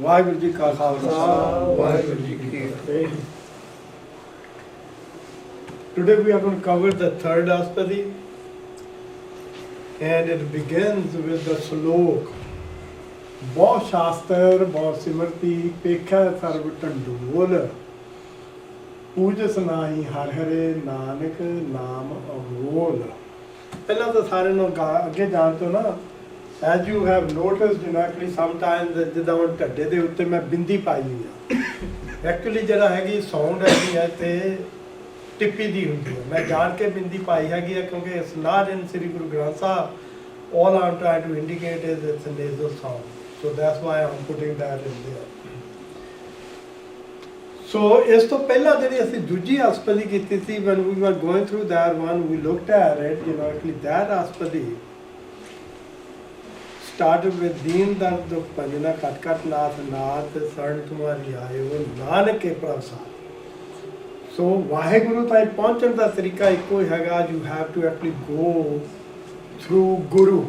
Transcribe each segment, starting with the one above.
ਵਾਹਿਗੁਰੂ ਜੀ ਕਾ ਖਾਲਸਾ ਵਾਹਿਗੁਰੂ ਜੀ ਕੀ ਫਤਿਹ। Today we are going to cover the third Aspadi, and it begins with the slok. ਬਹੁਤ ਸ਼ਾਸਤਰ ਬਹੁਤ ਸਿਮਰਤੀ ਪੇਖਾ ਸਰਬ ਢੰਡੋਲ ਪੂਜਸ ਨਾਹੀ ਹਰ ਹਰੇ ਨਾਨਕ ਨਾਮ ਅਮੋਲ। ਪਹਿਲਾਂ ਤਾਂ ਸਾਰਿਆਂ ਨੂੰ ਅੱਗੇ ਜਾਣ ਤੋਂ ਨਾ, as you have noticed, actually sometimes ਜਿੱਦਾਂ ਹੁਣ ਢੱਡੇ ਦੇ ਉੱਤੇ ਮੈਂ ਬਿੰਦੀ ਪਾਈ ਹੋਈ ਆ। ਐਕਚੁਅਲੀ ਜਿਹੜਾ ਹੈਗੀ ਸਾਊਂਡ ਹੈਗੀ ਹੈ ਤੇ ਟਿੱਪੀ ਦੀ ਹੁੰਦੀ ਹੈ। ਮੈਂ ਜਾਣ ਕੇ ਬਿੰਦੀ ਪਾਈ ਹੈਗੀ ਹੈ ਕਿਉਂਕਿ it's not in Sri Guru Granth Sahib. All I'm trying to indicate is it's a nasal sound. So that's why I'm putting that in there. So ਇਸ ਤੋਂ ਪਹਿਲਾਂ ਜਿਹੜੀ ਅਸੀਂ ਦੂਜੀ ਅਸਪਦੀ ਕੀਤੀ ਸੀ, when we were going through that one, we looked at it, actually that ਅਸਪਦੀ started with ਦੀਨ ਦਰਦ ਦੁਖ ਭੰਜਨਾ ਕਟ ਕਟ ਨਾਥ ਨਾਥ ਸਰਣ ਤੁਮਾਰੀ ਆਏ ਉਹ ਨਾਨਕ ਕੇ ਪ੍ਰਸਾਦ। ਸੋ ਵਾਹਿਗੁਰੂ ਤਾਈਂ ਪਹੁੰਚਣ ਦਾ ਤਰੀਕਾ ਇੱਕੋ ਹੀ ਹੈਗਾ। You have to actually go through Guru.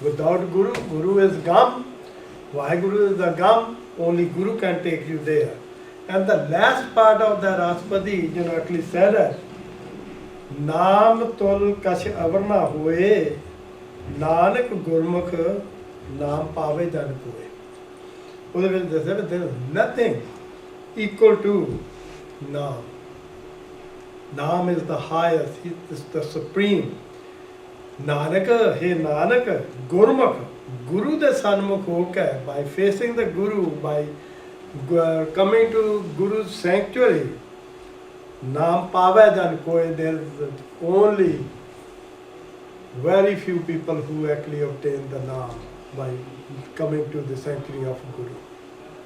Without Guru, Guru is Gam. Vaheguru is the Gam. Only Guru can take you there. And the last part of that Aspadi, actually said it. Naam tul kash avarna hoye, Nanak Gurmukh naam pave jan koe. ਉਹਦੇ ਵਿੱਚ ਦੱਸਿਆ ਵੀ there is nothing equal to Naam. Naam is the highest, he is the supreme. Nanak, hey Nanak, Gurmukh, Guru ਦੇ ਸਨਮੁਖ ਹੋ ਕੇ, by facing the Guru, by coming to Guru's sanctuary, Naam ਪਾਵੈ ਜਨ ਕੋਇ, there is only very few people who actually obtain the Naam by coming to the sanctuary of Guru.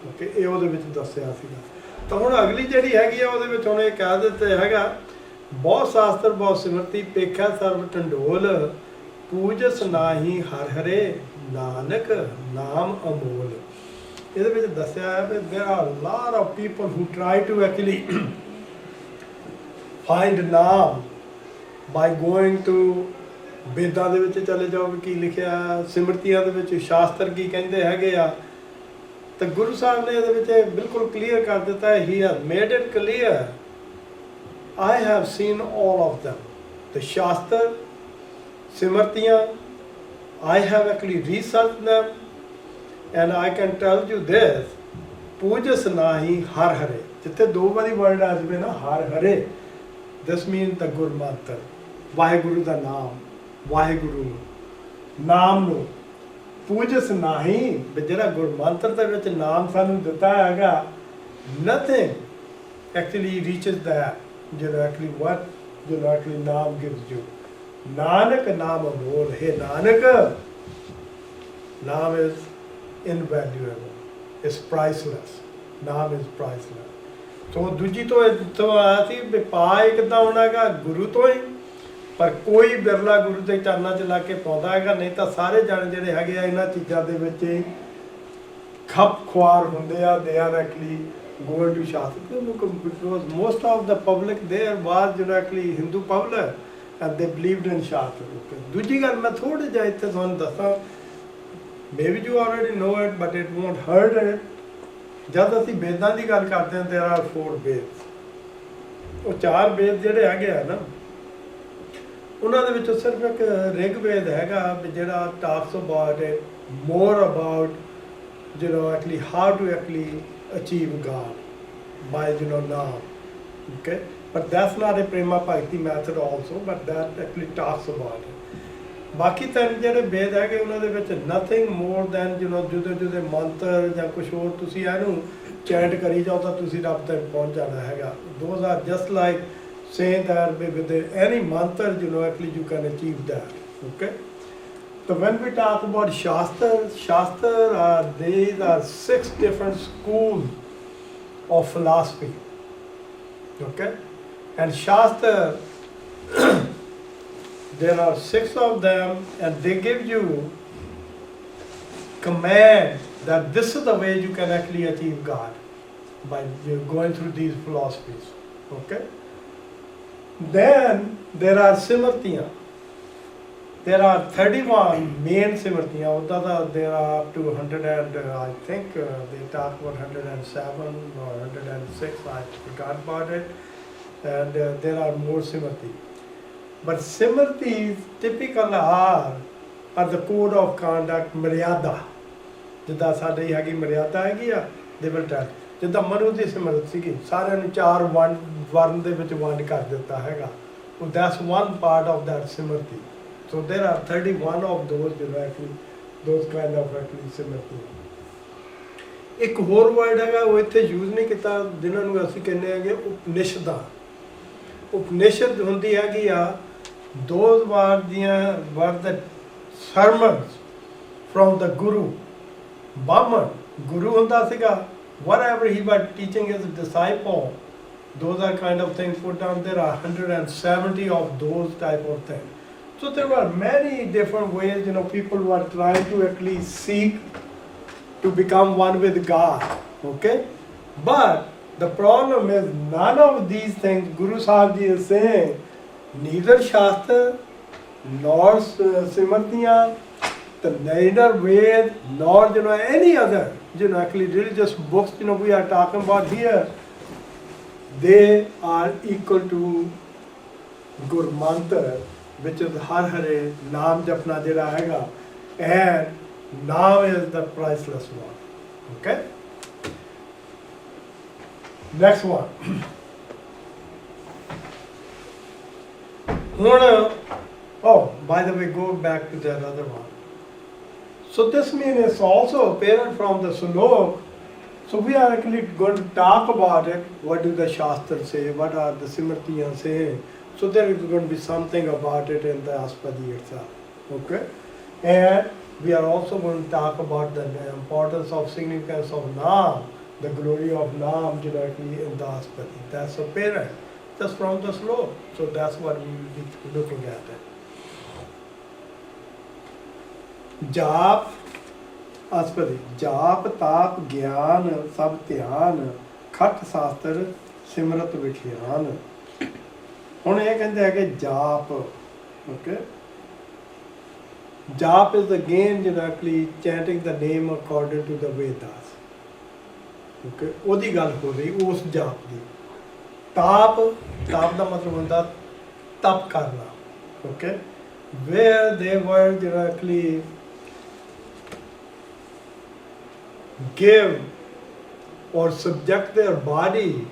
Okay, ਇਹ ਉਹਦੇ ਵਿੱਚ ਦੱਸਿਆ ਸੀਗਾ। ਤਾਂ ਹੁਣ ਅਗਲੀ ਜਿਹੜੀ ਹੈਗੀ ਆ ਉਹਦੇ ਵਿੱਚ ਹੁਣ ਇਹ ਕਹਿ ਦਿੱਤਾ ਹੈਗਾ, ਬਹੁਤ ਸ਼ਾਸਤਰ ਬਹੁਤ ਸਿਮਰਤੀ ਪੇਖਾ ਸਰਬ ਢੰਡੋਲ ਪੂਜਸ ਨਾਹੀ ਹਰ ਹਰੇ ਨਾਨਕ ਨਾਮ ਅਮੋਲ। ਇਹਦੇ ਵਿੱਚ ਦੱਸਿਆ ਹੈ ਕਿ there are a lot of people who try to actually find ਨਾਮ by going to ਵੇਦਾਂ ਦੇ ਵਿੱਚ ਚਲੇ ਜਾਓ ਕੀ ਲਿਖਿਆ, ਸਿਮਰਤੀਆਂ ਦੇ ਵਿੱਚ ਸ਼ਾਸਤਰ ਕੀ ਕਹਿੰਦੇ ਹੈਗੇ ਆ। ਤਾਂ ਗੁਰੂ ਸਾਹਿਬ ਨੇ ਇਹਦੇ ਵਿੱਚ ਬਿਲਕੁਲ ਕਲੀਅਰ ਕਰ ਦਿੱਤਾ ਹੈ। He has made it clear. I have seen all of them. The Shastra, Simartiya, I have actually researched them, and I can tell you this, Pujas nahi har hare. ਜਿੱਥੇ ਦੋ ਵਾਰੀ word ਆ ਜਾਵੇ ਨਾ har hare, this means the Gur Mantra, Waheguru ਦਾ ਨਾਮ, ਵਾਹਿਗੁਰੂ ਨਾਮ ਨੂੰ ਪੂਜਸ ਨਾਹੀ, ਜਿਹੜਾ ਗੁਰ ਮੰਤਰ ਦੇ ਵਿੱਚ ਨਾਮ ਸਾਨੂੰ ਦਿੱਤਾ ਹੈਗਾ, nothing actually reaches that. Actually what actually Naam gives you. Nanak Naam Amol. Hey Nanak, Naam is invaluable. It's priceless. Naam is priceless. So ਦੂਜੀ ਤੋਂ ਆਇਆ ਸੀ ਵੀ ਪਾਏ ਕਿੱਦਾਂ ਹੋਣਾ ਹੈਗਾ, ਗੁਰੂ ਤੋਂ ਹੀ। ਪਰ ਕੋਈ ਬਿਰਲਾ ਗੁਰੂ ਦੇ ਚਰਨਾਂ 'ਚ ਲਾ ਕੇ ਪਾਉਂਦਾ ਹੈਗਾ, ਨਹੀਂ ਤਾਂ ਸਾਰੇ ਜਾਣੇ ਜਿਹੜੇ ਹੈਗੇ ਆ ਇਹਨਾਂ ਚੀਜ਼ਾਂ ਦੇ ਵਿੱਚ ਖੱਪ ਖੁਆਰ ਹੁੰਦੇ ਆ। They are actually going to Shastra because most of the public there was actually Hindu public and they believed in Shastra. ਦੂਜੀ ਗੱਲ ਮੈਂ ਥੋੜ੍ਹਾ ਜਿਹਾ ਇੱਥੇ ਤੁਹਾਨੂੰ ਦੱਸਾਂ, maybe you already know it but it won't hurt it. ਜਦ ਅਸੀਂ ਵੇਦਾਂ ਦੀ ਗੱਲ ਕਰਦੇ ਹਾਂ, there are 4 ਵੇਦ। ਉਹ 4 ਵੇਦ ਜਿਹੜੇ ਹੈਗੇ ਆ ਨਾ, ਉਹਨਾਂ ਦੇ ਵਿੱਚੋਂ ਸਿਰਫ ਇੱਕ ਰਿਗ ਵੇਦ ਹੈਗਾ ਜਿਹੜਾ talks about it, more about actually how to actually achieve God by Naam. Okay, but that's not a prema bhakti method also, but that actually talks about it. ਬਾਕੀ ਤਿੰਨ ਜਿਹੜੇ ਵੇਦ ਹੈਗੇ ਉਹਨਾਂ ਦੇ ਵਿੱਚ nothing more than ਜੁਦੇ ਮੰਤਰ ਜਾਂ ਕੁਝ ਹੋਰ ਤੁਸੀਂ ਇਹਨੂੰ ਚੈਂਟ ਕਰੀ ਜਾਓ ਤਾਂ ਤੁਸੀਂ ਰੱਬ ਤੱਕ ਪਹੁੰਚ ਜਾਣਾ ਹੈਗਾ। Those are just like saying that with any mantra actually you can achieve that. Okay, so when we talk about Shastra these are 6 different schools of philosophy. Okay, and Shastra there are 6 of them, and they give you command that this is the way you can actually achieve God by going through these philosophies. Okay, then there are Simartiya. there are 31 main simrtiyan. There are up to 100 and I think they talk about 107 or 106. I forgot about it. And there are more simrti. But simrtis typical are the code of conduct, maryada. ਜਿੱਦਾਂ ਸਾਡੇ ਹੈਗੀ ਮਰਿਆਦਾ ਹੈਗੀ ਆ, they will tell ਜਿੱਦਾਂ ਮਨੂ ਦੀ ਸਿਮਰਤ ਸੀਗੀ, ਸਾਰਿਆਂ ਨੂੰ 4 ਵਰਨ ਦੇ ਵਿੱਚ ਵੰਡ ਕਰ ਦਿੱਤਾ ਹੈਗਾ. So that's one part of that simrti. So there are 31 of those actually, those kind of actually simrti. ਇੱਕ ਹੋਰ ਵਰਡ ਹੈਗਾ ਉਹ ਇੱਥੇ ਯੂਜ਼ ਨਹੀਂ ਕੀਤਾ, ਜਿਨ੍ਹਾਂ ਨੂੰ ਅਸੀਂ ਕਹਿੰਦੇ ਹੈਗੇ ਉਪਨਿਸ਼ਦਾਂ. ਉਪਨਿਸ਼ਦ ਹੁੰਦੀ ਹੈਗੀ ਆ those were the sermons from the Guru. Brahman, Guru ਹੁੰਦਾ ਸੀਗਾ, whatever he was teaching his disciple, those are kind of things put down. There are 170 of those type of things. So there were many different ways, people were trying to actually seek to become one with God, okay? But the problem is none of these things, Guru Sahib Ji is saying, neither Shastra nor Simrtiyan, neither Ved nor any other actually religious books we are talking about here, they are equal to Gur Mantra, which is Har Hare Naam Japna jehda hega, and Naam is the priceless one. Okay, next one. Oh, by the way, go back to that other one. So this means it's also apparent from the Sulok. So we are actually going to talk about it. What do the Shastras say? What are the Simrtiyan saying? So there is going to be something about it in the Aspadi itself. Okay? And we are also going to talk about the importance of significance of Naam, the glory of Naam directly in the Aspadi. That's apparent just from the Sulok. So that's what we will be looking at it. जाप आस्पदी जाप ताप ज्ञान सब ध्यान खट शास्त्र सिमरत विख्यान. ਹੁਣ ਇਹ ਕਹਿੰਦੇ ਹੈ ਕਿ ਜਾਪ, okay, ਜਾਪ is again actually chanting the name according to the Vedas, okay, ਉਹਦੀ ਗੱਲ ਹੋ ਰਹੀ ਉਸ ਜਾਪ ਦੀ. ਤਾਪ ਦਾ ਮਤਲਬ ਹੁੰਦਾ ਤਪ ਕਰਨਾ, okay, where they were actually give or subject their body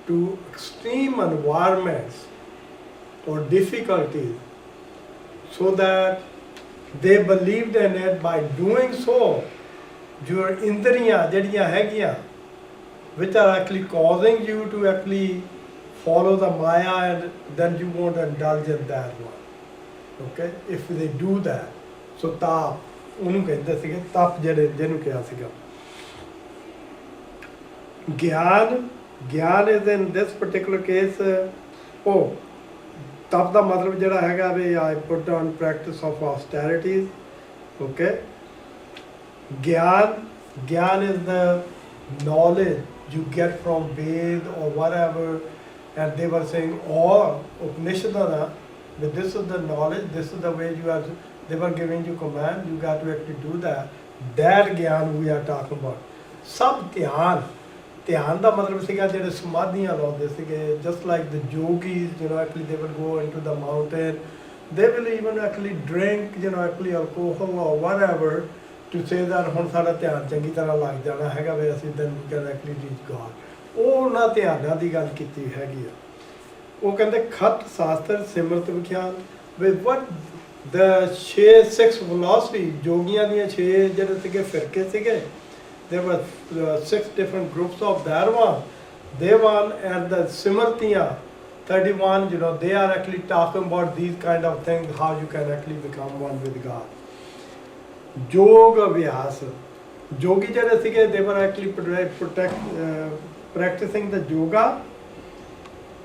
to extreme environments or difficulties so that they believed in it. By doing so, your indriya jehdiyan hegiyan, which are actually causing you to actually follow the maya, and then you won't indulge in that one, okay, if they do that. So tap ਉਹਨੂੰ ਕਹਿੰਦੇ ਸੀਗੇ, ਤਪ ਜਿਹਨੂੰ ਕਿਹਾ ਸੀਗਾ. ਗਿਆਨ is in this particular case, ਤਪ ਦਾ ਮਤਲਬ ਜਿਹੜਾ ਹੈਗਾ ਵੀ I put on practice of austerities, okay. ਗਿਆਨ is the knowledge you get from Ved or whatever, and they were saying Upanishadana, but this is the knowledge, this is the way you are. They were giving you command, you got to actually do that. That Gyan we are talking about. Sab Dhyan ਦਾ ਮਤਲਬ ਸੀਗਾ ਜਿਹੜੇ ਸਮਾਧੀਆਂ ਲਾਉਂਦੇ ਸੀਗੇ, just like the yogis, actually they will go into the mountain, they will even actually drink, actually alcohol or whatever to say that ਹੁਣ ਸਾਡਾ ਧਿਆਨ ਚੰਗੀ ਤਰ੍ਹਾਂ ਲੱਗ ਜਾਣਾ ਹੈਗਾ ਵੀ ਅਸੀਂ then we can actually reach God. ਉਹ ਉਹਨਾਂ ਧਿਆਨਾਂ ਦੀ ਗੱਲ ਕੀਤੀ ਹੈਗੀ ਆ. ਉਹ ਕਹਿੰਦੇ ਖਟ ਸ਼ਾਸਤਰ ਸਿਮਰਤ ਵਿਖਿਆਨ, with what the 6 philosophy, ਯੋਗੀਆਂ ਦੀਆਂ 6 ਜਿਹੜੇ ਸੀਗੇ ਫਿਰਕੇ ਸੀਗੇ, there were 6 different groups of that one. They one and the Simrtiyan 31, they are actually talking about these kind of things, how you can actually become one with God. Yoga Vyas, yogi ਜਿਹੜੇ ਸੀਗੇ, they were actually practicing the yoga,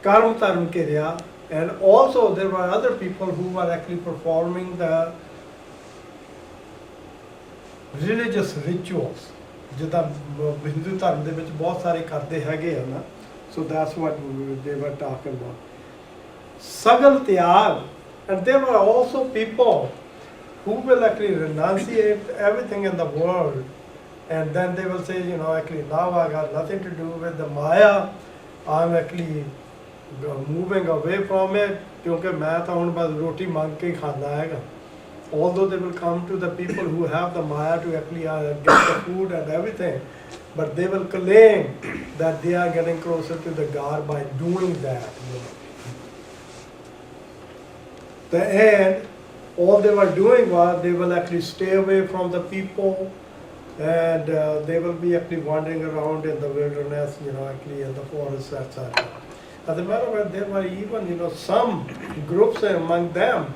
karma dharma kirya. And also there were other people who were actually performing the religious rituals, ਜਿੱਦਾਂ ਹਿੰਦੂ ਧਰਮ ਦੇ ਵਿੱਚ ਬਹੁਤ ਸਾਰੇ ਕਰਦੇ ਹੈਗੇ ਆ ਨਾ. So that's what they were talking about. ਸਗਲ ਤਿਆਗ And there were also people who will actually renunciate everything in the world, and then they will say, you know, actually now I got nothing to do with the Maya, I'm actually moving away from it, क्योंकि मैं तो ਹੁਣ बस रोटी मांग के ही खाना हैगा. Although they will come to the people who have the Maya to actually get the food and everything, but they will claim that they are getting closer to the God by doing that. You know. The end, all they were doing was they will actually stay away from the people, and they will be actually wandering around in the wilderness, you know, actually in the forest, etc. As a matter of fact, there were even, you know, some groups among them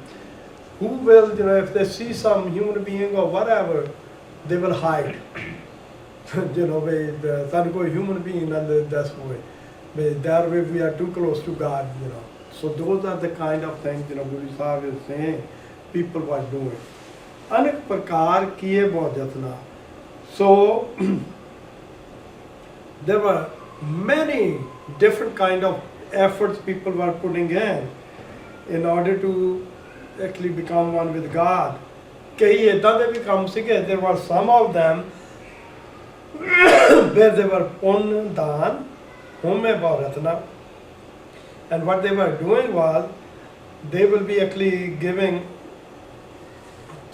who will, you know, if they see some human being or whatever, they will hide. You know, ਸਾਨੂੰ ਕੋਈ human being ਨਾਲ ਦੱਸ ਹੋਵੇ, that way we are too close to God, you know. So those are the kind of things, you know, Guru Sahib is saying people were doing. अनेक प्रकार किए बहुत जतना. So there were many different kind of efforts people were putting in order to actually become one with God. कई इदाਂ ਦੇ ਵੀ ਕੰਮ ਸੀਗੇ. There were some of them where they were ਪੁੰਨ ਦਾਨ ਹੋਮੇ ਭਾਰਤਨਾ. And what they were doing was they will be actually giving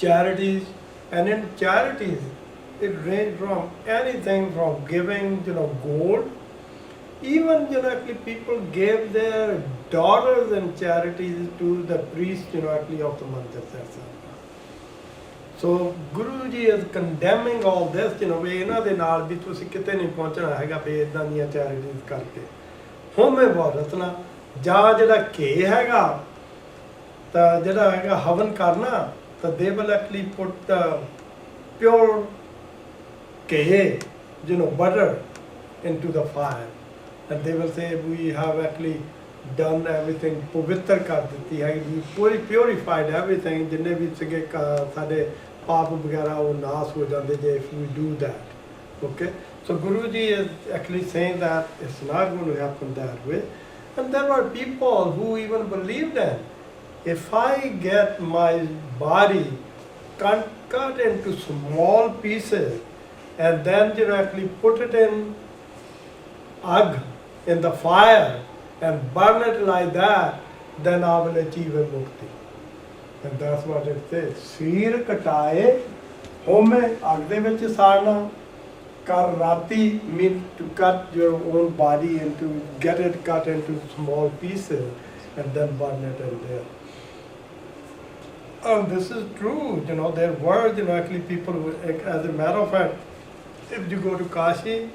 charities, and in charities it ranged from anything from giving, you know, gold, even, you know, actually people gave their daughters in charities to the priest, you know, actually of the mandir, etc. So Guruji is condemning all this, you know, ਵੀ ਇਹਨਾਂ ਦੇ ਨਾਲ ਵੀ ਤੁਸੀਂ ਕਿਤੇ ਨਹੀਂ ਪਹੁੰਚਣਾ ਹੈਗਾ ਵੀ ਇਦਾਂ ਦੀਆਂ ਚੈਰਿਟੀਜ਼ ਕਰਕੇ. ਹੋਮੇ ਭਾਰਤਨਾ ਜਾਂ ਜਿਹੜਾ ਘੇ ਹੈਗਾ ਤਾਂ ਜਿਹੜਾ ਹੈਗਾ ਹਵਨ ਕਰਨਾ ਤਾਂ they will actually put the pure ਘੇ, you know, butter into the fire, and they will say we have actually done everything, ਪਵਿੱਤਰ ਕਰ ਦਿੱਤੀ ਹੈ, we fully purified everything, ਜਿੰਨੇ ਵੀ ਸੀਗੇ ਸਾਡੇ ਪਾਪ ਵਗੈਰਾ ਉਹ ਨਾਸ ਹੋ ਜਾਂਦੇ ਜੇ if we do that. Okay, so Guruji is actually saying that it's not going to happen that way. And there were people who even believed in, if I get my body cut into small pieces and then, you know, actually put it in ag, in the fire, and burn it like that, then I will achieve a mukti. And that's what it says. Seer kataye, home ag de vich sarna. Karati means to cut your own body into, get it cut into small pieces and then burn it in there. And this is true, you know, there were, you know, actually people who, as a matter of fact, if you go to Kashi,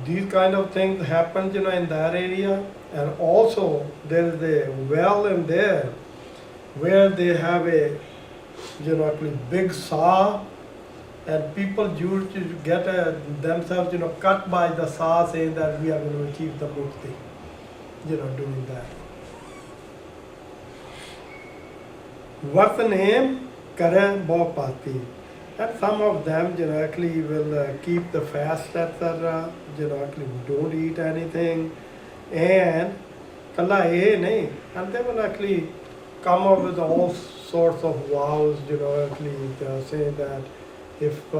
these kind of things happen, you know, in that area. And also there is a well in there where they have a, you know, actually big saw. And people used to get themselves, you know, cut by the saw, saying that we are going to achieve the mukti, you know, doing that. Vartanem kare bhopati. And some of them, you know, actually will keep the fast, etc. You know, actually don't eat anything. And kalla eh nahi. And they will actually come up with all sorts of vows, you know, actually saying that if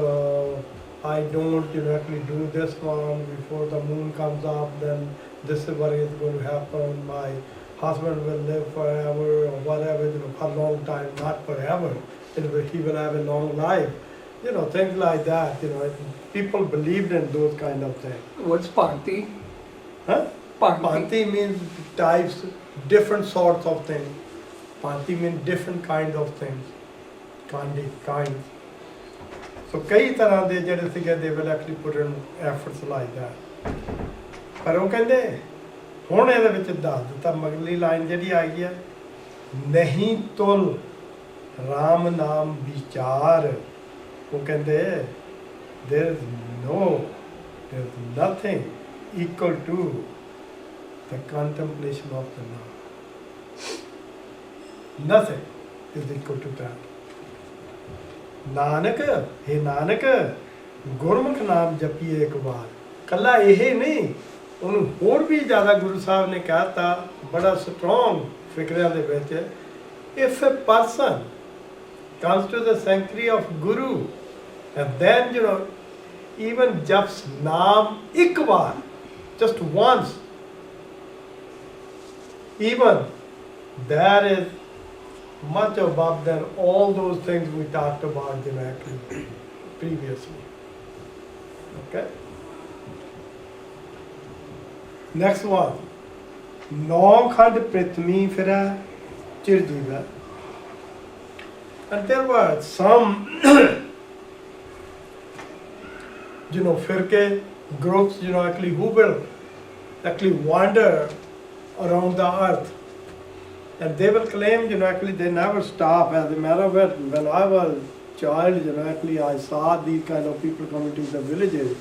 I don't, you know, actually do this one before the moon comes up, then this is what is going to happen. My husband will live forever or whatever, you know, for a long time, not forever. He will have a long life. You know, things like that, you know. People believed in those kind of things. What's Panti? Huh? Panti. Panti means types, different sorts of things. Panti means different kinds of things. Kinds. So ਕਈ ਤਰ੍ਹਾਂ ਦੇ ਜਿਹੜੇ ਸੀਗੇ they will actually put in efforts like that. ਪਰ ਉਹ ਕਹਿੰਦੇ ਹੁਣ ਇਹਦੇ ਵਿੱਚ ਦੱਸ ਦਿੱਤਾ ਮਗਲੀ ਲਾਈਨ ਜਿਹੜੀ ਆਈ ਹੈ, ਨਹੀਂ ਤੁਲ ਰਾਮ ਨਾਮ ਵਿਚਾਰ. ਉਹ ਕਹਿੰਦੇ there is nothing equal to the contemplation of the Naam. Nothing is equal to that. Nanak हे ਨਾਨਕ ਗੁਰਮੁਖ ਨਾਮ ਜਪੀਏ ਇੱਕ ਵਾਰ. ਕੱਲਾ ਇਹ ਨਹੀਂ, ਉਹਨੂੰ ਹੋਰ ਵੀ ਜ਼ਿਆਦਾ ਗੁਰੂ ਸਾਹਿਬ ਨੇ ਕਹਿਤਾ ਬੜਾ ਸਟਰੋਂਗ ਫਿਕਰਿਆਂ ਦੇ ਵਿੱਚ if a person comes to the sanctuary of Guru and then even japs naam ek baar, just once, even that is much above than all those things we talked about actually previously. Okay. Next one. Nau khand prithvi phira chirjiva. And there were some firke groups actually who will actually wander around the earth, and they will claim actually they never stop. As a matter of fact, when I was child actually I saw these kind of people coming to the villages,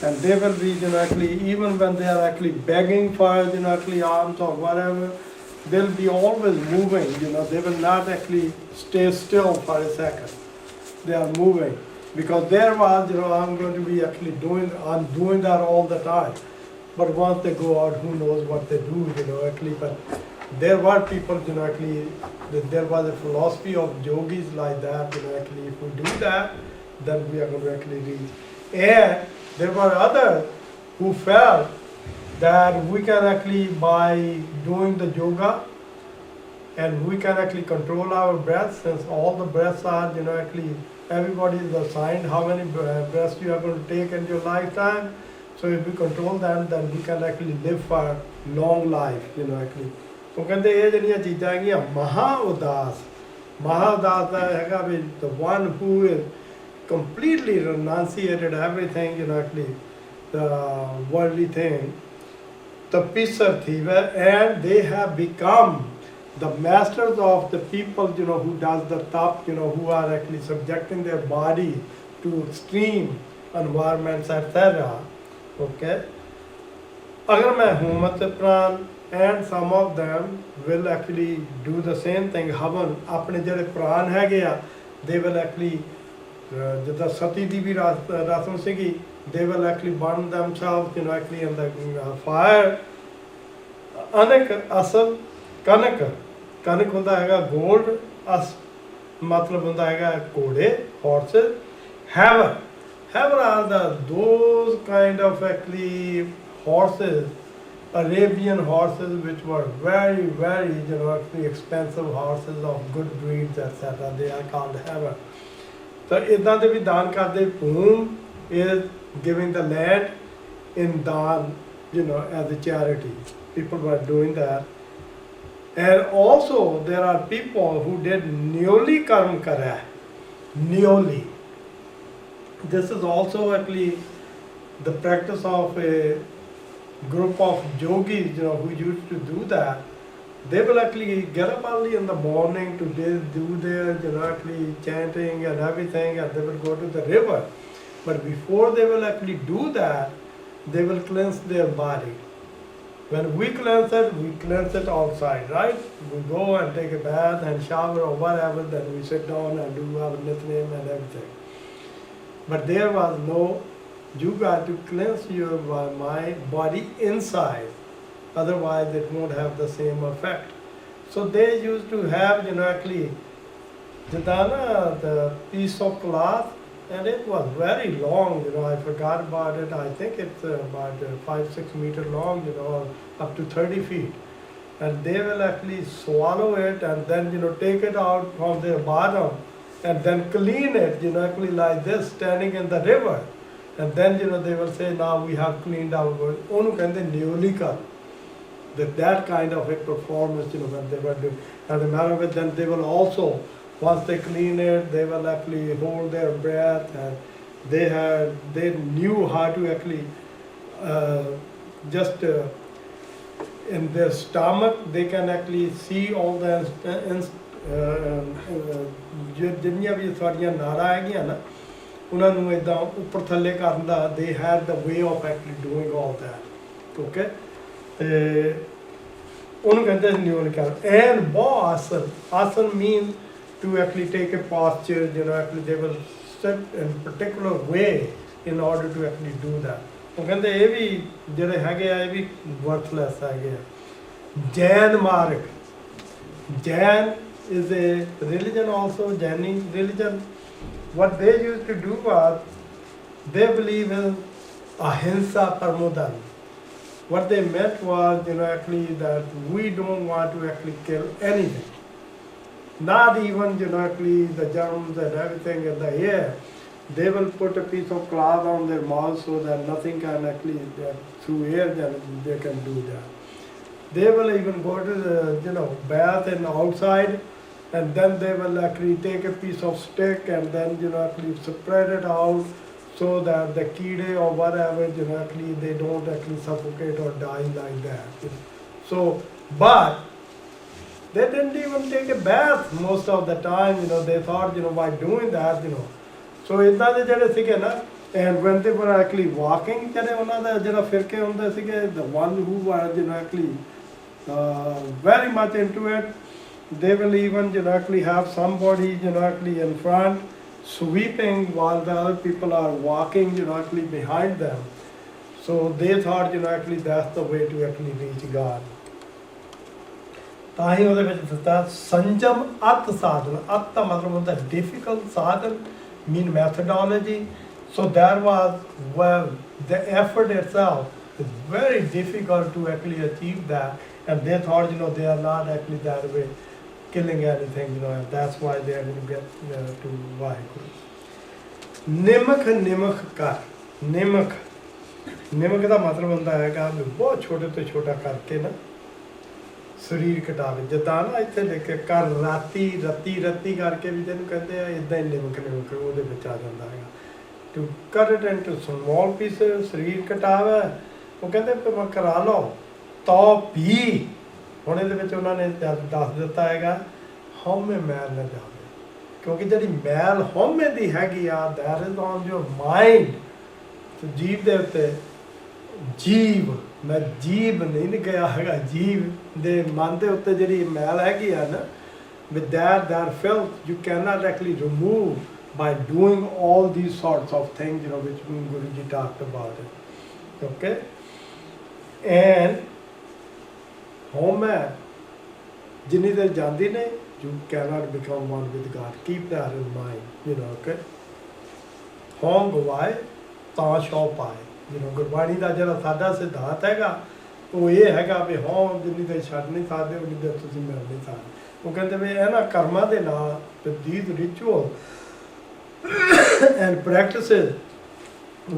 and they will be actually, even when they are actually begging for actually alms or whatever, they'll be always moving. They will not actually stay still for a second. They are moving because there was I'm going to be actually I'm doing that all the time. But once they go out, who knows what they do actually. But there were people actually, there was a philosophy of yogis like that actually, if we do that, then we are going to actually reach. And there were others who felt that we can actually, by doing the yoga, and we can actually control our breath, since all the breaths are actually, everybody is assigned how many breaths you are going to take in your lifetime. So if we control them, then we can actually live for long life actually. So ਕਹਿੰਦੇ ਇਹ ਜਿਹੜੀਆਂ ਚੀਜ਼ਾਂ ਹੈਗੀਆਂ ਮਹਾ ਉਦਾਸ ਦਾ ਹੈਗਾ ਵੀ the one who is completely renunciated everything actually the worldly thing, the Pisarthiva, and they have become the masters of the people who does the tap, who are actually subjecting their body to extreme environments, etc. Okay. Agar main Humat Pran, and some of them will actually do the same thing. Havan, apne jehde pran hege a, they will actually, jada Sati di bhi rasam sigi, they will actually burn themselves actually in the fire. Anek asal kanak hunda hega gold, as matlab hunda hega kode, horses. Heaven are those kind of actually horses, Arabian horses, which were very, very actually expensive horses of good breeds, etc. They are called heaven. So idna de bhi daan karde. Whom is giving the land in daan, as a charity. People were doing that. And also there are people who did Neoli karm kara. Neoli. This is also actually the practice of a group of yogis who used to do that. They will actually get up early in the morning to do their actually chanting and everything, and they will go to the river. But before they will actually do that, they will cleanse their body. When we cleanse it outside, right? We go and take a bath and shower or whatever, then we sit down and do our nitnem and everything. But there was no, you got to cleanse your body inside, otherwise it won't have the same effect. So they used to have actually the piece of cloth, and it was very long, I forgot about it. I think it's about 5-6 meters long, or up to 30 feet. And they will actually swallow it and then take it out from their bottom and then clean it, actually like this, standing in the river. And then they will say, now we have cleaned our body. Onu kande Neoli kar. That kind of a performance, when they were doing. As a matter of it, then they will also, once they clean it, they will actually hold their breath, and they knew how to actually just in their stomach, they can actually see all the ਜਿੰਨੀਆਂ ਵੀ ਸਾਡੀਆਂ ਨਾੜਾਂ ਹੈਗੀਆਂ ਨਾ, ਉਹਨਾਂ ਨੂੰ ਇਦਾਂ ਉੱਪਰ ਥੱਲੇ ਕਰਨ ਦਾ, they had the way of actually doing all that. Okay, ਤੇ ਉਹਨੂੰ ਕਹਿੰਦੇ ਨਿਊਲ ਕਰ. And asan means to actually take a posture, actually they will sit in a particular way in order to actually do that. ਉਹ ਕਹਿੰਦੇ ਇਹ ਵੀ ਜਿਹੜੇ ਹੈਗੇ ਆ, ਇਹ ਵੀ worthless ਹੈਗੇ ਆ. Jain marg, Jain is a religion also, Jaini religion. What they used to do was, they believe in ahimsa parmodan. What they meant was, actually that we don't want to actually kill anything. Not even, actually the germs and everything in the air. They will put a piece of cloth on their mouth so that nothing can actually, through air, then they can do that. They will even go to the, bath and outside, and then they will actually take a piece of stick and then, actually spread it out so that the kide or whatever, actually they don't actually suffocate or die like that. So, but they didn't even take a bath most of the time, they thought, by doing that, So ਇਦਾਂ ਦੇ ਜਿਹੜੇ ਸੀਗੇ ਨਾ, and when they were actually walking, ਜਿਹੜੇ ਉਹਨਾਂ ਦਾ ਜਿਹੜਾ ਫਿਰਕੇ ਹੁੰਦੇ ਸੀਗੇ, the one who were, actually very much into it, they will even, actually have somebody, actually in front, sweeping while the other people are walking, actually behind them. So they thought, actually that's the way to actually reach God. ਤਾਂ ਹੀ ਉਹਦੇ ਵਿੱਚ ਦਿੱਤਾ ਸੰਜਮ ਅਤ ਸਾਧਨ, ਅਤ ਦਾ ਮਤਲਬ ਹੁੰਦਾ difficult ਸਾਧਨ, mean methodology. So there was, well, the effort itself is very difficult to actually achieve that, and they thought, they are not actually that way killing anything, and that's why they are going to get to Vaheguru. ਨਿਮਕ ਨਿਮਕ ਕਰ, ਨਿਮਕ ਦਾ ਮਤਲਬ ਹੁੰਦਾ ਹੈਗਾ ਵੀ ਬਹੁਤ ਛੋਟੇ ਤੋਂ ਛੋਟਾ ਕਰਕੇ ਨਾ ਸਰੀਰ ਘਟਾਵੇ, ਜਿੱਦਾਂ ਨਾ ਇੱਥੇ ਲਿਖ ਕੇ ਕਰ ਰੱਤੀ ਕਰਕੇ ਵੀ ਜਿਹਨੂੰ ਕਹਿੰਦੇ ਆ, ਇਦਾਂ ਹੀ ਨਿਮਕ ਉਹਦੇ ਵਿੱਚ ਆ ਜਾਂਦਾ ਹੈਗਾ। ਟੂ ਕੱਟ ਇਟ ਇਨਟੂ ਸਮਾਲ ਪੀਸਸ, ਸਰੀਰ ਘਟਾਵੇ, ਉਹ ਕਹਿੰਦੇ ਵੀ ਮੈਂ ਕਰਾ ਲਓ ਤਾਂ ਵੀ। ਹੁਣ ਇਹਦੇ ਵਿੱਚ ਉਹਨਾਂ ਨੇ ਦੱਸ ਦਿੱਤਾ ਹੈਗਾ ਹਉਮੈ ਮੈਲ ਨਾ ਜਾਵੇ, ਕਿਉਂਕਿ ਜਿਹੜੀ ਮੈਲ ਹਉਮੈ ਦੀ ਹੈਗੀ ਆ, that is on your mind. ਜੀਵ ਦੇ ਉੱਤੇ, ਜੀਵ, ਮੈਂ ਜੀਵ ਨਹੀਂ ਗਿਆ ਹੈਗਾ, ਜੀਵ ਦੇ ਮਨ ਦੇ ਉੱਤੇ ਜਿਹੜੀ ਮੈਲ ਹੈਗੀ ਆ ਨਾ, with that filth you cannot actually remove by doing all these sorts of things, which Guruji talked about it. Okay? And home jinni der jandi ne, you cannot become one with God. Keep that in mind, okay? Home gwaye ਤਾਂ ਸ਼ੌ ਪਾਏ, ਗੁਰਬਾਣੀ ਦਾ ਜਿਹੜਾ ਸਾਡਾ ਸਿਧਾਂਤ ਹੈਗਾ ਉਹ ਇਹ ਹੈਗਾ ਵੀ ਹਾਂ ਜਿੰਨੀ ਦੇਰ ਛੱਡ ਨਹੀਂ ਸਕਦੇ ਉਨੀ ਦੇਰ ਤੁਸੀਂ ਮਿਲ ਨਹੀਂ ਸਕਦੇ। ਉਹ ਕਹਿੰਦੇ ਵੀ ਇਹਨਾਂ ਕਰਮਾਂ ਦੇ ਨਾਲ, these ritual and practices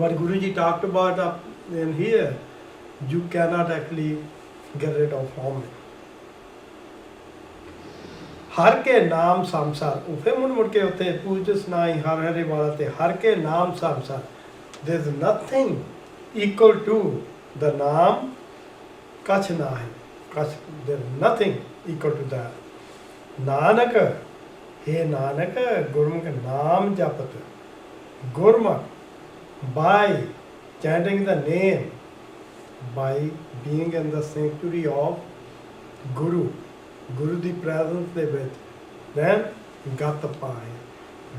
what Guruji talked about up in here, you cannot actually get rid of harm. ਹਰ ਕੇ ਨਾਮ ਸੰਸਾਰ, ਉਹ ਫਿਰ ਮੁੜ ਕੇ ਉੱਥੇ ਪੂਜਸ ਨਾਈ ਹਰ ਹਰੇ ਵਾਲਾ ਤੇ ਹਰ ਕੇ ਨਾਮ ਸੰਸਾਰ, there is nothing equal to the naam kach nahi, kach, there is nothing equal to that. Nanak, he Nanak, Gurmukh naam japat, Gurmukh by chanting the name, by being in the sanctuary of Guru the presence they with, then gat paye,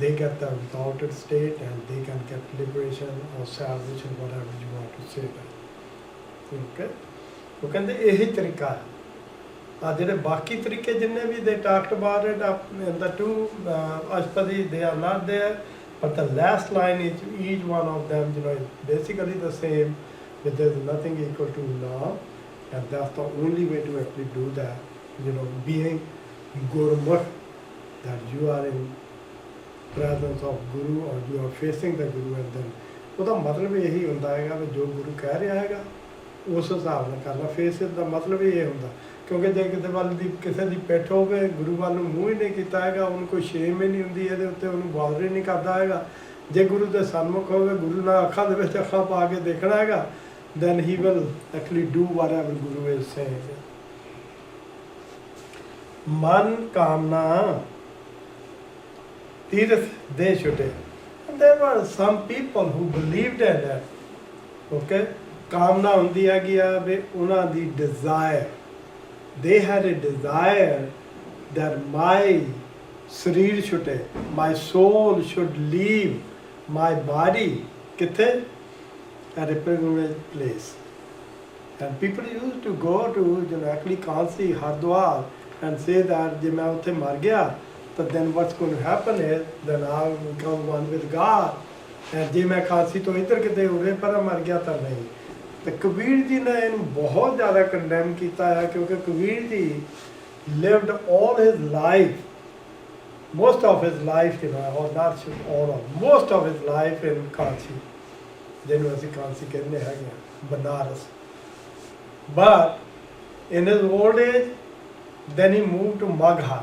they get the exalted state and they can get liberation or salvation, whatever you want to say that. Okay? ਉਹ ਕਹਿੰਦੇ ਇਹੀ ਤਰੀਕਾ ਹੈ। ਆ ਜਿਹੜੇ ਬਾਕੀ ਤਰੀਕੇ ਜਿੰਨੇ ਵੀ they talked about it in the two Ashpadi, they are not there, but the last line is each one of them, is basically the same, but there is nothing equal to now, and that's the only way to actually do that, being Gurmukh, that you are in presence of Guru or you are facing the Guru, and then ਉਹਦਾ ਮਤਲਬ ਇਹੀ ਹੁੰਦਾ ਹੈਗਾ ਵੀ ਜੋ ਗੁਰੂ ਕਹਿ ਰਿਹਾ ਹੈਗਾ ਉਸ ਹਿਸਾਬ ਨਾਲ ਕਰਨਾ। ਫੇਸ ਦਾ ਮਤਲਬ ਹੀ ਇਹ ਹੁੰਦਾ, ਕਿਉਂਕਿ ਜੇ ਕਿਸੇ ਵੱਲ ਦੀ ਕਿਸੇ ਦੀ ਪਿੱਠ ਹੋਵੇ, ਗੁਰੂ ਵੱਲ ਨੂੰ ਮੂੰਹ ਹੀ ਨਹੀਂ ਕੀਤਾ ਹੈਗਾ, ਉਹਨੂੰ ਕੋਈ ਸ਼ੇਮ ਹੀ ਨਹੀਂ ਹੁੰਦੀ ਇਹਦੇ ਉੱਤੇ, ਉਹਨੂੰ ਬਾਦਰ ਹੀ ਨਹੀਂ ਕਰਦਾ ਹੈਗਾ। ਜੇ ਗੁਰੂ ਦੇ ਸਨਮੁਖ ਹੋਵੇ, ਗੁਰੂ ਨਾਲ ਅੱਖਾਂ ਦੇ ਵਿੱਚ ਅੱਖਾਂ ਪਾ ਕੇ ਦੇਖਣਾ ਹੈਗਾ, then he will actually do whatever Guru is saying. ਮਨ ਕਾਮਨਾ ਤੀਰਥ ਦੇ ਛੁਟੇ, and there were some people who believed in that. Okay? ਕਾਮਨਾ ਹੁੰਦੀ ਹੈਗੀ ਆ ਵੀ ਉਹਨਾਂ ਦੀ desire, they had a desire that my ਸਰੀਰ ਛੁਟੇ, my soul should leave my body, ਕਿੱਥੇ? At a pilgrimage place. And people used to go to actually Kansi, Hardwar, and say that ਜੇ ਮੈਂ ਉੱਥੇ ਮਰ ਗਿਆ ਤਾਂ then what's going to happen is then I'll become one with God, and ਜੇ ਮੈਂ ਖਾਂਸੀ ਤੋਂ ਇੱਧਰ ਕਿਤੇ ਉਰੇ ਪਰ ਮਰ ਗਿਆ ਤਾਂ ਨਹੀਂ। ਤੇ ਕਬੀਰ ਜੀ ਨੇ ਇਹਨੂੰ ਬਹੁਤ ਜ਼ਿਆਦਾ ਕੰਡੈਮ ਕੀਤਾ ਹੈ, ਕਿਉਂਕਿ Kabir ji lived all his life, most of his life, you know, or not all of, most of his life in Kanchi, ਜਿਹਨੂੰ ਅਸੀਂ ਕਾਂਸੀ ਕਹਿੰਦੇ ਹੈਗੇ ਆ, Banaras. But in his old age, then he moved to Magha,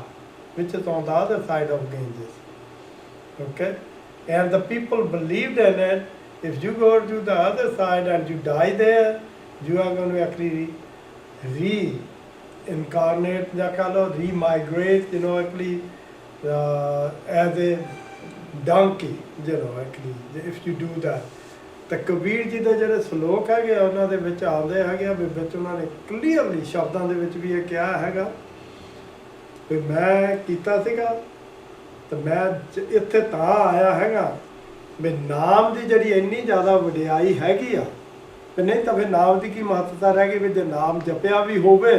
which is on the other side of Ganges. Okay? And the people believed in it. If you go to the other side and you die there, you are going to actually reincarnate, re-migrate, you know, actually as a donkey, you know, actually, if you do that. ਤਾਂ ਕਬੀਰ ਜੀ ਦੇ ਜਿਹੜੇ ਸਲੋਕ ਹੈਗੇ ਆ ਉਹਨਾਂ ਦੇ ਵਿੱਚ ਆਉਂਦੇ ਹੈਗੇ ਆ ਵੀ ਵਿੱਚ ਉਹਨਾਂ ਨੇ ਕਲੀਅਰਲੀ ਸ਼ਬਦਾਂ ਦੇ ਵਿੱਚ ਵੀ ਇਹ ਕਿਹਾ ਹੈਗਾ ਵੀ ਮੈਂ ਕੀਤਾ ਸੀਗਾ ਤੇ ਮੈਂ ਇੱਥੇ ਤਾਂ ਆਇਆ ਹੈਗਾ ਵੀ ਨਾਮ ਦੀ ਜਿਹੜੀ ਇੰਨੀ ਜ਼ਿਆਦਾ ਵਡਿਆਈ ਹੈਗੀ ਆ ਤੇ ਨਹੀਂ ਤਾਂ ਫਿਰ ਨਾਮ ਦੀ ਕੀ ਮਹੱਤਤਾ ਰਹਿ ਗਈ ਵੀ ਜੇ ਨਾਮ ਜਪਿਆ ਵੀ ਹੋਵੇ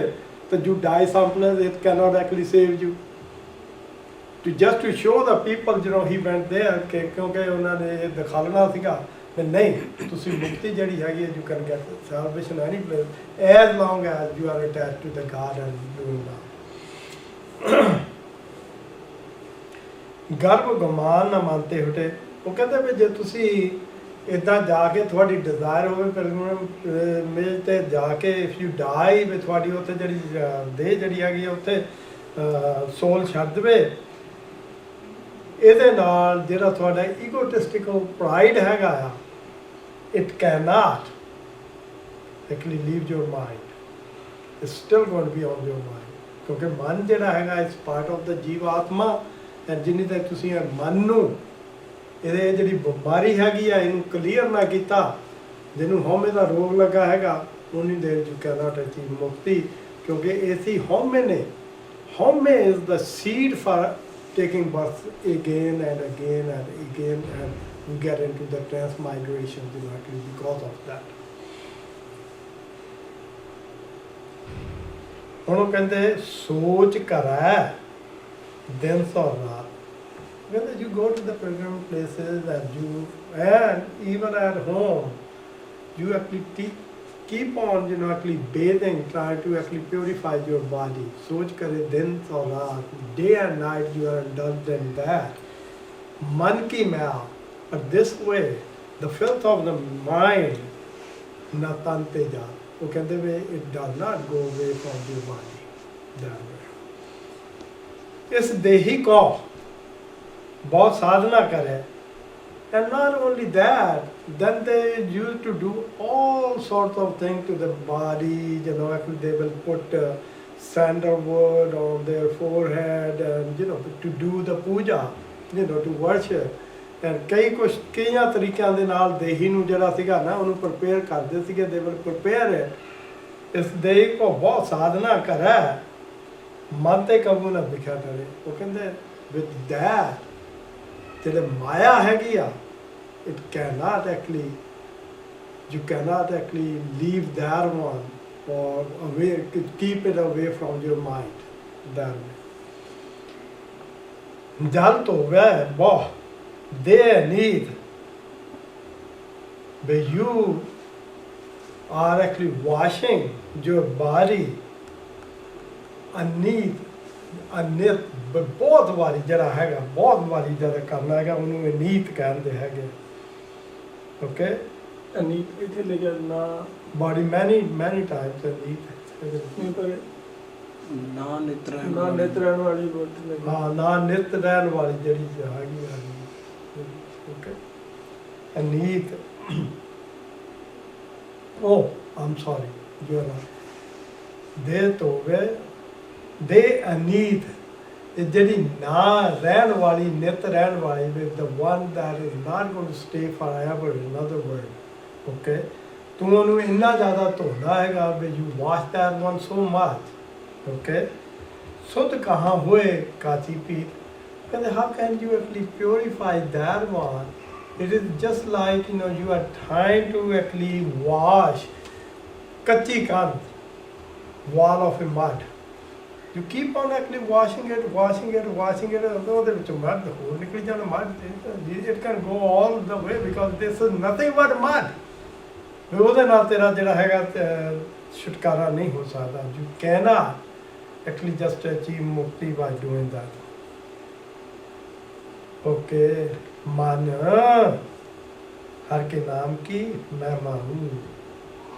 ਤਾਂ you die sometimes it cannot actually save you to just to show the people you know he went there ਕਿ ਕਿਉਂਕਿ ਉਹਨਾਂ ਨੇ ਇਹ ਦਿਖਾਉਣਾ ਸੀਗਾ ਨਹੀਂ ਤੁਸੀਂ ਮੁਕਤੀ ਜਿਹੜੀ ਹੈਗੀ ਹੈ you can get salvation any place as long as you are attached to the god and doing that ਗਰਭ ਗੁਮਾਨ ਨਾ ਮੰਨਤੇ ਹੁਟੇ ਉਹ ਕਹਿੰਦੇ ਵੀ ਜੇ ਤੁਸੀਂ ਇੱਦਾਂ ਜਾ ਕੇ ਤੁਹਾਡੀ ਡਿਜ਼ਾਇਰ ਹੋਵੇ ਪਿਲਗ੍ਰਿਮੇਜ ਤੇ ਜਾ ਕੇ ਇਫ ਯੂ ਡਾਈ ਵੀ ਤੁਹਾਡੀ ਉੱਥੇ ਜਿਹੜੀ ਦੇਹ ਜਿਹੜੀ ਹੈਗੀ ਆ ਉੱਥੇ ਸੋਲ ਛੱਡ ਦੇਵੇ ਇਹਦੇ ਨਾਲ ਜਿਹੜਾ ਤੁਹਾਡਾ ਈਗੋਟਿਸਟਿਕਲ ਪ੍ਰਾਈਡ ਹੈਗਾ ਆ it cannot actually leave your mind. It's still going to be on your mind. ਕਿਉਂਕਿ ਮਨ ਜਿਹੜਾ ਹੈਗਾ ਇਸ ਪਾਰਟ ਆਫ ਦਾ ਜੀਵ ਆਤਮਾ ਐਂਡ ਜਿੰਨੀ ਤੱਕ ਤੁਸੀਂ ਇਹ ਮਨ ਨੂੰ ਇਹਦੇ ਜਿਹੜੀ ਬਿਮਾਰੀ ਹੈਗੀ ਆ ਇਹਨੂੰ ਕਲੀਅਰ ਨਾ ਕੀਤਾ ਜਿਹਨੂੰ ਹਉਮੈ ਦਾ ਰੋਗ ਲੱਗਾ ਹੈਗਾ ਉਨੀ ਦੇਰ you cannot achieve ਮੁਕਤੀ ਕਿਉਂਕਿ ਇਸੀ ਹਉਮੈ ਨੇ ਹਉਮੈ is the seed for taking birth again and again and again and you get into the transmigration directly because of that. ਹੁਣ ਉਹ ਕਹਿੰਦੇ ਸੋਚ ਕਰੈ ਦਿਨ ਸੌ ਰਾਤ ਕਹਿੰਦੇ you go to the pilgrim places and even at home you actually keep on actually bathing, trying to actually purify your body. Soch kare din aur raat, day and night you are indulged in that. Man ki maya, but this way, the filth of the mind, na tante ja. वो कहते वे it does not go away from your body. That way. इस देही को बहुत साधना करे. And not only that, then they used to do all sorts of things to the body, you know, actually they will put sandalwood on their forehead and, you know, to do the puja, you know, to worship. And ਕਈਆਂ ਤਰੀਕਿਆਂ ਦੇ ਨਾਲ ਦੇਹੀ ਨੂੰ ਜਿਹੜਾ ਸੀਗਾ ਨਾ ਉਹਨੂੰ ਪ੍ਰਪੇਅਰ ਕਰਦੇ ਸੀਗੇ they will prepare it. ਇਸ ਦੇਹੀ ਕੋ ਬਹੁਤ ਸਾਧਨਾ ਕਰੇ ਮਨ ਤੇ ਕਬੂ ਨਾ ਵਿਖਿਆ ਕਰੇ ਉਹ ਕਹਿੰਦੇ with that ਜਿਹੜੇ ਮਾਇਆ ਹੈਗੀ ਆ it cannot actually you cannot actually leave that one or away keep it away from your mind that way ਜਲ ਤੋਂ ਵੇ ਬਹੁਤ they need but you are actually washing your body ਅਨਿਤ ਬਹੁਤ ਵਾਰੀ ਜਿਹੜਾ ਹੈਗਾ ਬਹੁਤ ਵਾਰੀ ਜਿਹੜਾ ਕਰਨਾ ਹੈਗਾ ਉਹਨੂੰ ਨੀਤ ਕਹਿੰਦੇ ਹੈਗੇ ਓਕੇ ਅਨੀਤ ਇੱਥੇ ਲਿਖਿਆ ਨਾ ਬਾਡੀ ਮੈਨੀ ਟਾਈਮਸ ਨੀਤ ਪਰ ਨਾ ਨਿਤ ਰਹਿਣ ਵਾਲੀ ਬੋਲਦੇ ਹਾਂ ਨਾ ਨਿਤ ਰਹਿਣ ਵਾਲੀ ਜਿਹੜੀ ਹੈਗੀ okay Aneet oh I'm sorry you are right ਦੇ ਤੋਵੇ ਦੇ ਅਨੀਤ ਜਿਹੜੀ ਨਾ ਰਹਿਣ ਵਾਲੀ ਨਿਤ ਰਹਿਣ ਵਾਲੀ with the one that is not going to stay forever in other words okay ਤੂੰ ਉਹਨੂੰ ਇੰਨਾ ਜ਼ਿਆਦਾ ਧੋਦਾ ਹੈਗਾ ਵੀ you wash that one so much okay ਸੁਧ ਕਹਾਂ ਹੋਏ ਕਾਚੀ ਪੀਤ ਕਹਿੰਦੇ how can you actually purify that one it is just like you know you are trying to actually wash ਕੱਚੀ ਕੰਧ wall of a mud you keep on actually washing it, ਉਹਦੇ ਵਿੱਚੋਂ mud ਹੋਰ ਨਿਕਲ ਜਾਣਾ mud it can go all the way because this is nothing but mud ਵੀ ਉਹਦੇ ਨਾਲ ਤੇਰਾ ਜਿਹੜਾ ਹੈਗਾ ਛੁਟਕਾਰਾ ਨਹੀਂ ਹੋ ਸਕਦਾ you cannot actually just achieve mukti by doing that okay मन हर के नाम की महिमा हूँ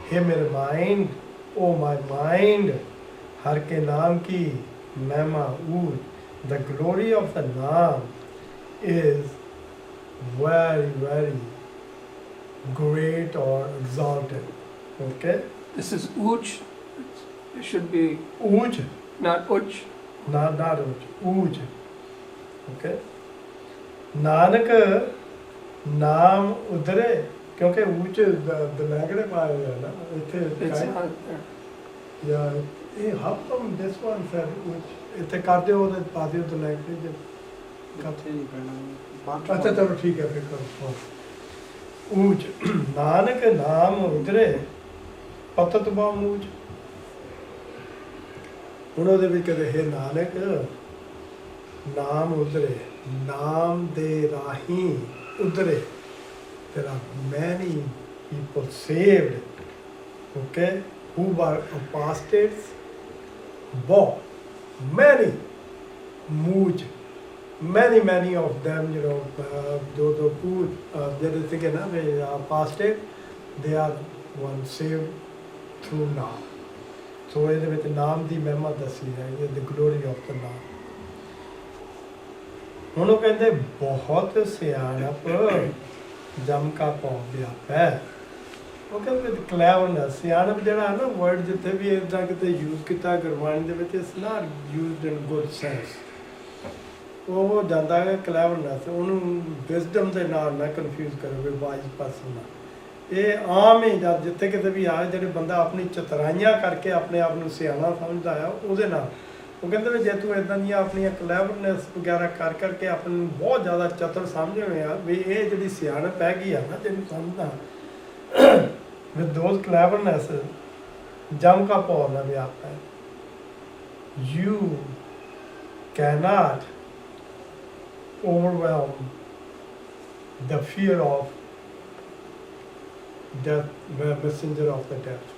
हे मेरे माइंड ओ माय माइंड हर के नाम की महिमा ऊर द ग्लोरी ऑफ द नाम is very very great or exalted. Okay, This is Uj. It should be Uj, not Uj. not Uj, Uj. Okay, Nanak नाम उधरे क्योंकि ऊंच दलैगड़े पाए हुए हैं ना इतने It's not there. या ये how come this one said ऊंच इतने काटे हो तो पाते हो दलैगड़े जब काटे नहीं करना अच्छा चलो ठीक है फिर करो ऊंच नानक नाम उधरे पतत बाम ऊंच ਹੁਣ ਉਹਦੇ ਵਿੱਚ ਕਹਿੰਦੇ ਹੈ ਨਾਨਕ ਨਾਮ ਉਧਰੇ ਨਾਮ ਦੇ ਰਾਹੀਂ ਉਧਰੇ there are many people saved okay who were apostates many muj many of them you know those who there is again apostate they are one saved through naam so ਇਹਦੇ ਵਿੱਚ ਨਾਮ ਦੀ ਮਹਿਮਾ ਦੱਸੀ ਹੈ ਇਹ the glory of the naam ਹੁਣ ਉਹ ਕਹਿੰਦੇ ਬਹੁਤ ਸਿਆਣਪ ਜਮ ਕਾ ਪਉ ਵਿਆਪੈ ਉਹ ਕਹਿੰਦੇ ਵਿਦ ਕਲੈਵਰਨੈਸ ਸਿਆਣਪ ਜਿਹੜਾ ਹੈ ਨਾ ਵਰਡ ਜਿੱਥੇ ਵੀ ਇਦਾਂ ਕਿਤੇ ਯੂਜ਼ ਕੀਤਾ ਗੁਰਬਾਣੀ ਦੇ ਵਿੱਚ it's not used in good sense ਉਹ ਜਾਂਦਾ ਹੈ ਕਲੈਵਰਨੈਸ ਉਹਨੂੰ ਵਿਜ਼ਡਮ ਦੇ ਨਾਲ ਨਾ ਕਨਫਿਊਜ਼ ਕਰੋ ਵਾਈਜ਼ ਪਰਸਨ ਨਾਲ ਇਹ ਆਮ ਹੀ ਜਦ ਜਿੱਥੇ ਕਿਤੇ ਵੀ ਆਏ ਜਿਹੜੇ ਬੰਦਾ ਆਪਣੀ ਚਤਰਾਈਆਂ ਕਰਕੇ ਆਪਣੇ ਆਪ ਨੂੰ ਸਿਆਣਾ ਸਮਝਦਾ ਆ ਉਹਦੇ ਨਾਲ ਉਹ ਕਹਿੰਦੇ ਵੀ ਜੇ ਤੂੰ ਇਦਾਂ ਦੀਆਂ ਆਪਣੀਆਂ ਕਲੈਵਰਨੈਸ ਵਗੈਰਾ ਕਰ ਕਰਕੇ ਆਪਣੇ ਨੂੰ ਬਹੁਤ ਜ਼ਿਆਦਾ ਚਤਰ ਸਮਝੇ ਹੋਏ ਆ ਵੀ ਇਹ ਜਿਹੜੀ ਸਿਆਣਪ ਹੈਗੀ ਆ ਨਾ ਜਿਹਨੂੰ ਸਮਝਦਾ with those cleverness ਜਮ ਕਾ ਪਉ ਨਾ ਵਿਆਪੈ you cannot overwhelm the fear of death messenger of the death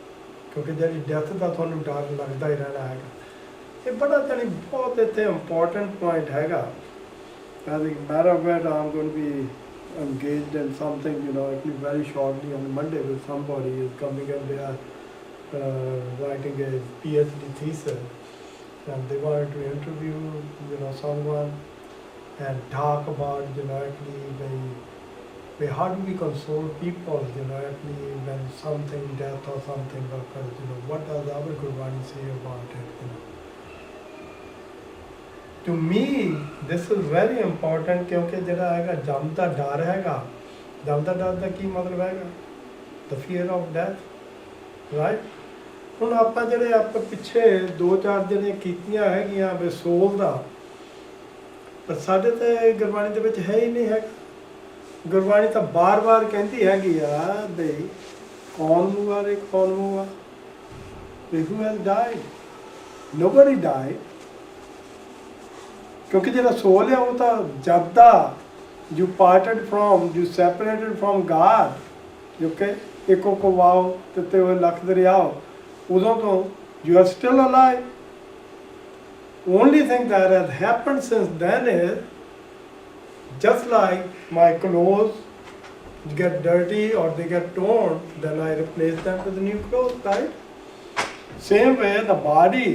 ਕਿਉਂਕਿ ਜਿਹੜੀ ਡੈਥ ਦਾ ਤੁਹਾਨੂੰ ਡਰ ਲੱਗਦਾ ਹੀ ਰਹਿਣਾ ਹੈਗਾ ਇਹ ਬੜਾ ਜਾਨੀ ਬਹੁਤ ਇੱਥੇ ਇੰਪੋਰਟੈਂਟ ਪੁਆਇੰਟ ਹੈਗਾ as a matter of fact I'm going to be engaged in something you know actually very shortly on Monday with somebody is coming and they are writing a PhD thesis and they wanted to interview you know someone and talk about you know actually how do we console people you know actually when something death or something occurs you know what does our Gurbani say about it you know to me this is very important ਕਿਉਂਕਿ ਜਿਹੜਾ ਹੈਗਾ ਜਮ ਦਾ ਡਰ ਹੈਗਾ ਜਮ ਦਾ ਡਰ ਦਾ ਕੀ ਮਤਲਬ ਹੈਗਾ the fear of death right ਹੁਣ ਆਪਾਂ ਜਿਹੜੇ ਆਪਾਂ ਪਿੱਛੇ 2-4 ਦਿਨੇ ਕੀਤੀਆਂ ਹੈਗੀਆਂ ਵੀ ਸੋਲ ਦਾ ਪਰ ਸਾਡੇ ਤੇ ਗੁਰਬਾਣੀ ਦੇ ਵਿੱਚ ਹੈ ਹੀ ਨਹੀਂ ਹੈਗਾ ਗੁਰਬਾਣੀ ਤਾਂ ਬਾਰ-ਬਾਰ ਕਹਿੰਦੀ ਹੈਗੀ ਆ ਬਈ ਕੌਣ ਮੂਆ ਵੀ who has died nobody died ਕਿਉਂਕਿ ਜਿਹੜਾ ਸੋਲ ਹੈ ਉਹ ਤਾਂ ਜਦ ਦਾ you parted from you separated from God okay ਇੱਕੋ ਕੋ ਵਾਓ ਤੇ ਉਹ ਲੱਖ ਦਰਿਆਓ ਉਦੋਂ ਤੋਂ you are still alive only thing that has happened since then is just like my clothes get dirty or they get torn then I replace them with new clothes right same way the body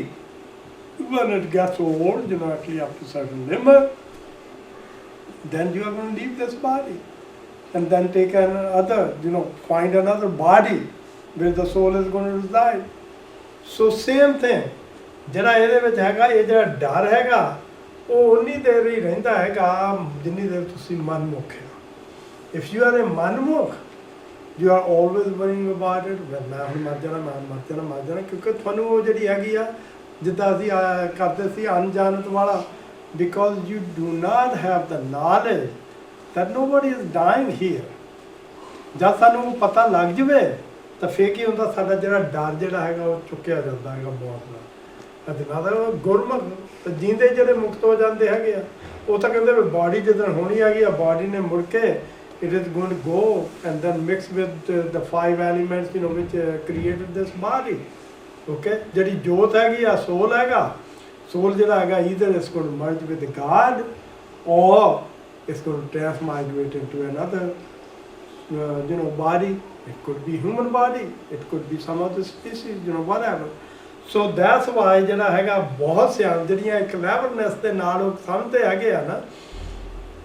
when it gets old, you know, actually up to certain limit, then you are going to leave this body and then take another, you know, find another body where the soul is going to reside. So same thing, ਜਿਹੜਾ ਇਹਦੇ ਵਿੱਚ ਹੈਗਾ ਇਹ ਜਿਹੜਾ ਡਰ ਹੈਗਾ ਉਹ ਉਨੀ ਦੇਰ ਹੀ ਰਹਿੰਦਾ ਹੈਗਾ ਜਿੰਨੀ ਦੇਰ ਤੁਸੀਂ ਮਨਮੁਖ ਹੋ if you are a ਮਨਮੁਖ you are always worrying about it ਮੈਂ ਹੁਣ ਮਰ ਜਾਣਾ ਕਿਉਂਕਿ ਤੁਹਾਨੂੰ ਉਹ ਜਿਹੜੀ ਹੈਗੀ ਆ ਜਿੱਦਾਂ ਅਸੀਂ ਕਰਦੇ ਸੀ ਅਣਜਾਣਤ ਵਾਲਾ because you do not have the knowledge that nobody is dying here ਜਦ ਸਾਨੂੰ ਪਤਾ ਲੱਗ ਜਵੇ ਤਾਂ ਫੇਰ ਕੀ ਹੁੰਦਾ ਸਾਡਾ ਜਿਹੜਾ ਡਰ ਜਿਹੜਾ ਹੈਗਾ ਉਹ ਚੁੱਕਿਆ ਜਾਂਦਾ ਹੈਗਾ ਬਹੁਤ ਅਧਿਨਾ ਦਾ ਗੁਰਮੁਖ ਤੇ ਜੀਂਦੇ ਜਿਹੜੇ ਮੁਕਤ ਹੋ ਜਾਂਦੇ ਹੈਗੇ ਆ, ਉਹ ਤਾਂ ਕਹਿੰਦੇ ਵੀ ਬਾਡੀ ਜਦੋਂ ਹੋਣੀ ਹੈਗੀ ਆ, ਬਾਡੀ ਨੇ ਮੁੜ ਕੇ it is going to go and then mix with the five elements, you know, which created this body. Okay, ਜਿਹੜੀ ਜੋਤ ਹੈਗੀ ਆ, soul ਹੈਗਾ, soul ਜਿਹੜਾ ਹੈਗਾ either it's going to merge with God or it's going to transmigrate into another you know, body. It could be human body, it could be some other species, you know, whatever. So that's why ਜਿਹੜਾ ਹੈਗਾ ਬਹੁਤ ਸਿਆਣ ਜਿਹੜੀਆਂ cleverness ਦੇ ਨਾਲ ਉਹ ਸਮਝਦੇ ਹੈਗੇ ਆ ਨਾ,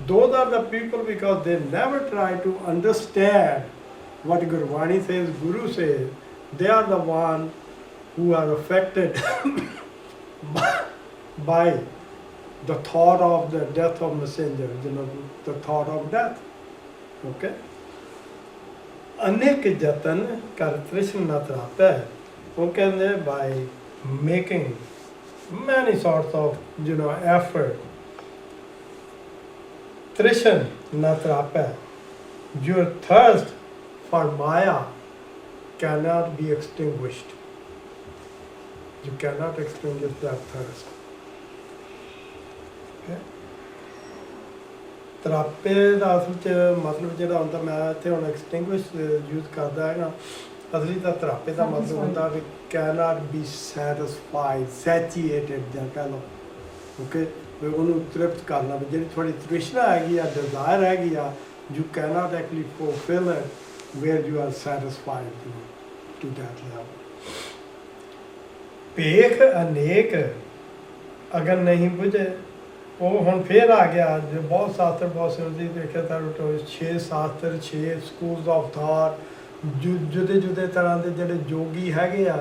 those are the people because they never try to understand what Gurvani says, Guru says. They are the one who are affected by the thought of the death of messenger, you know, the thought of death. Okay? Anek jatan kar Krishna trapeh. वो कहते by making many sorts of, you know, effort. Trishan natrapeh. Your thirst for Maya cannot be extinguished. You cannot extinguish that thirst. Okay? ਤਰਾਪੇ ਦਾ ਅਸਲ 'ਚ ਮਤਲਬ ਜਿਹੜਾ ਹੁੰਦਾ, ਮੈਂ ਇੱਥੇ ਹੁਣ ਐਕਸਟਿੰਗੁਇਸ਼ ਯੂਜ਼ ਕਰਦਾ ਹੈਗਾ, ਅਸਲੀ ਤਾਂ ਤਰਾਪੇ ਦਾ ਮਤਲਬ ਹੁੰਦਾ ਵੀ cannot be satisfied, satiated ਜਾਂ ਕਹਿ ਲਓ। ਓਕੇ, ਵੀ ਉਹਨੂੰ ਤ੍ਰਿਪਤ ਕਰਨਾ, ਵੀ ਜਿਹੜੀ ਤੁਹਾਡੀ ਤ੍ਰਿਸ਼ਨਾ ਹੈਗੀ ਆ, ਡਿਜ਼ਾਇਰ ਹੈਗੀ ਆ, you cannot actually fulfill it where you are satisfied, you know, to that level. ਭੇਖ ਅਨੇਕ ਅਗਰ ਨਹੀਂ ਬੁਝੇ, ਉਹ ਹੁਣ ਫੇਰ ਆ ਗਿਆ ਜੇ ਬਹੁਤ ਸ਼ਾਸਤਰ ਬਹੁਤ ਸਿਰਜੀ ਦੇਖਿਆ ਤਾਂ 6 ਸ਼ਾਸਤਰ 6 ਸਕੂਲਸ ਆਫ ਥਾਟ, ਜੁਦੇ ਜੁਦੇ ਤਰ੍ਹਾਂ ਦੇ ਜਿਹੜੇ ਯੋਗੀ ਹੈਗੇ ਆ,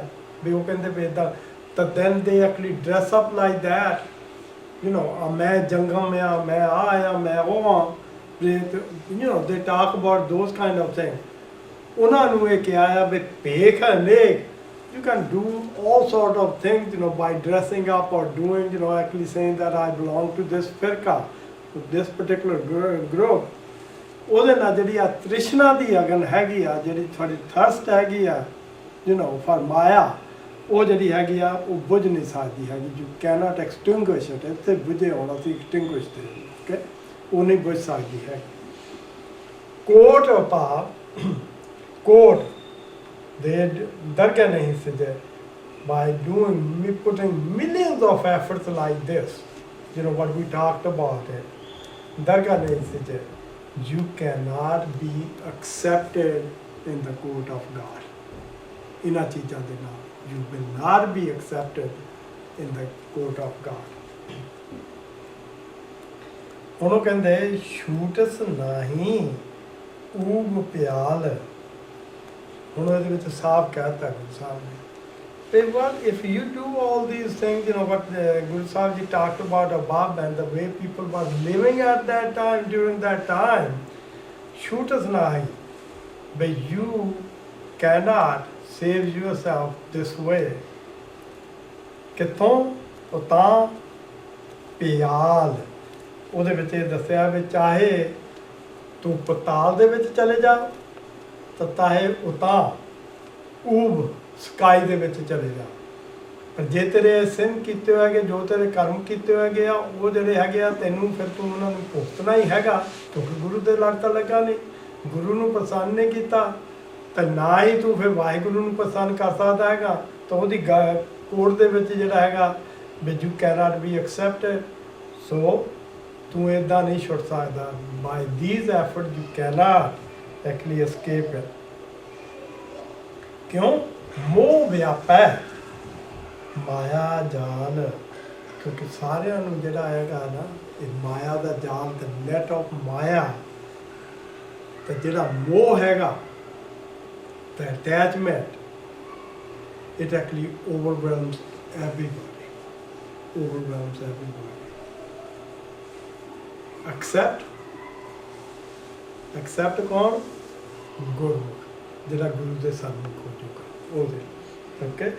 ਵੀ ਉਹ ਕਹਿੰਦੇ ਵੀ ਇੱਦਾਂ, ਤਾਂ then they actually dress up like that, you know, ਮੈਂ ਜੰਗਮ ਆ, ਮੈਂ ਆ, ਮੈਂ ਉਹ ਆ, you know, they talk about those kind of things. ਉਹਨਾਂ ਨੂੰ ਇਹ ਕਿਹਾ ਆ ਵੀ ਭੇਖ ਅਨੇਕ, you can do all sort of things, you know, by dressing up or doing, you know, actually saying that I belong to this firqa, to this particular group. ਉਹਦੇ ਨਾਲ ਜਿਹੜੀ ਆ ਤ੍ਰਿਸ਼ਨਾ ਦੀ ਅਗਨ ਹੈਗੀ ਆ, ਜਿਹੜੀ ਤੁਹਾਡੀ ਥਰਸਟ ਹੈਗੀ ਆ, you know, for ਮਾਇਆ, ਉਹ ਜਿਹੜੀ ਹੈਗੀ ਆ ਉਹ ਬੁਝ ਨਹੀਂ ਸਕਦੀ ਹੈਗੀ। you cannot extinguish it. ਇੱਥੇ ਬੁਝੇ ਹੋਣਾ ਸੀ extinguish ਤੇ, okay, ਉਹ ਨਹੀਂ ਬੁਝ ਸਕਦੀ ਹੈ। ਕੋਟ ਭਾਵ ਕੋਟ ਦੇ ਦਰਗਾਹ ਨਹੀਂ ਸਜੇ by putting millions of efforts like this, you know, what we talked about it, dargah nahi sije, you cannot be accepted in the court of God. Ina cheezan de naal you will not be accepted in the court of God. ਉਹਨੂੰ ਕਹਿੰਦੇ ਛੂਟਸ ਨਹੀਂ ਊਬ ਪਿਆਲ, ਹੁਣ ਇਹਦੇ ਵਿੱਚ ਸਾਫ਼ ਕਹਿਤਾ ਗੁਰੂ ਸਾਹਿਬ ਨੇ। But what if you do all these things, you know, what Guru Sahib Ji talked about above and the way people were living at that time, during that time, shoot us nahi, but you cannot save yourself this way. ਕਿੱਥੋਂ? ਉਹ ਤਾਂ ਪਿਆਲ, ਉਹਦੇ ਵਿੱਚ ਇਹ ਦੱਸਿਆ ਵੀ ਚਾਹੇ ਤੂੰ ਪਤਾਲ ਦੇ ਵਿੱਚ ਚਲੇ ਜਾ, ਤਾਂ ਚਾਹੇ ਉਤਾਂ ਊਬ ਸਕਾਈ ਦੇ ਵਿੱਚ ਚਲੇ ਜਾ, ਪਰ ਜੇ ਤੇਰੇ ਸਿੰਨ ਕੀਤੇ ਹੋਏ ਹੈਗੇ, ਜੋ ਤੇਰੇ ਕਰਮ ਕੀਤੇ ਹੋਏ ਹੈਗੇ ਆ, ਉਹ ਜਿਹੜੇ ਹੈਗੇ ਆ, ਤੈਨੂੰ ਫਿਰ ਤੂੰ ਉਹਨਾਂ ਨੂੰ ਭੁਗਤਣਾ ਹੀ ਹੈਗਾ, ਕਿਉਂਕਿ ਗੁਰੂ ਦੇ ਲੜ ਤਾਂ ਲੱਗਾ ਨਹੀਂ, ਗੁਰੂ ਨੂੰ ਪਸੰਦ ਨਹੀਂ ਕੀਤਾ, ਤਾਂ ਨਾ ਹੀ ਤੂੰ ਫਿਰ ਵਾਹਿਗੁਰੂ ਨੂੰ ਪਸੰਦ ਕਰ ਸਕਦਾ ਹੈਗਾ। ਤਾਂ ਉਹਦੀ ਕੋਰਟ ਦੇ ਵਿੱਚ ਜਿਹੜਾ ਹੈਗਾ ਵੀ you can't be accepted. So ਤੂੰ ਇੱਦਾਂ ਨਹੀਂ ਛੁੱਟ ਸਕਦਾ, by these effort you can't actually escape it. ਕਿਉਂ? ਮੋਹ ਵਿਆਪੈ ਮਾਇਆ ਜਾਲ, ਕਿਉਂਕਿ ਸਾਰਿਆਂ ਨੂੰ ਜਿਹੜਾ ਹੈਗਾ ਨਾ ਇਹ ਮਾਇਆ ਦਾ ਜਾਲ, ਤੇ ਨੈਟ ਆਫ ਮਾਇਆ, ਤੇ ਜਿਹੜਾ ਮੋਹ ਹੈਗਾ, the attachment, it actually overwhelms everybody. Accept ਕੌਣ? ਗੁਰਮੁਖ, ਜਿਹੜਾ ਗੁਰੂ ਦੇ ਸਾਹਮਣੇ ਹੋ ਚੁੱਕਾ ਉਹਦੇ, ਓਕੇ।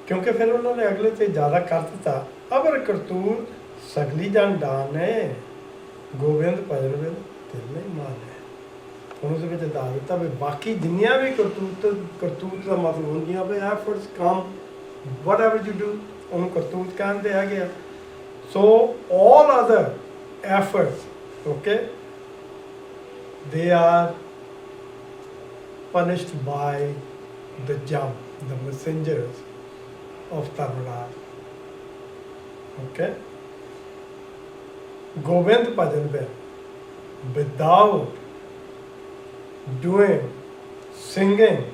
ਕਿਉਂਕਿ ਫਿਰ ਉਹਨਾਂ ਨੇ ਅਗਲੇ ਤੇ ਜ਼ਿਆਦਾ ਕਰ ਦਿੱਤਾ। ਅਬਰ ਕਰਤੂਤ ਸਗਲੀ ਜਨ ਡਾਨੇ, ਗੋਬਿੰਦ ਭਜਨ ਬਿਨ ਤਿਲ ਨਹੀਂ ਮਾਨੇ। ਹੁਣ ਉਹਦੇ ਵਿੱਚ ਦੱਸ ਦਿੱਤਾ ਵੀ ਬਾਕੀ ਜਿੰਨੀਆਂ ਵੀ ਕਰਤੂਤ ਦਾ ਮਤਲਬ ਹੁੰਦੀਆਂ ਵੀ ਐਫਰਟਸ ਕਮ whatever you do, ਉਹਨੂੰ ਕਰਤੂਤ ਕਹਿੰਦੇ ਹੈਗੇ ਆ. So all other efforts, okay, they are punished by the jam, the messengers of Dharmaraj. Okay? Govind Bhajan Bel, without doing, singing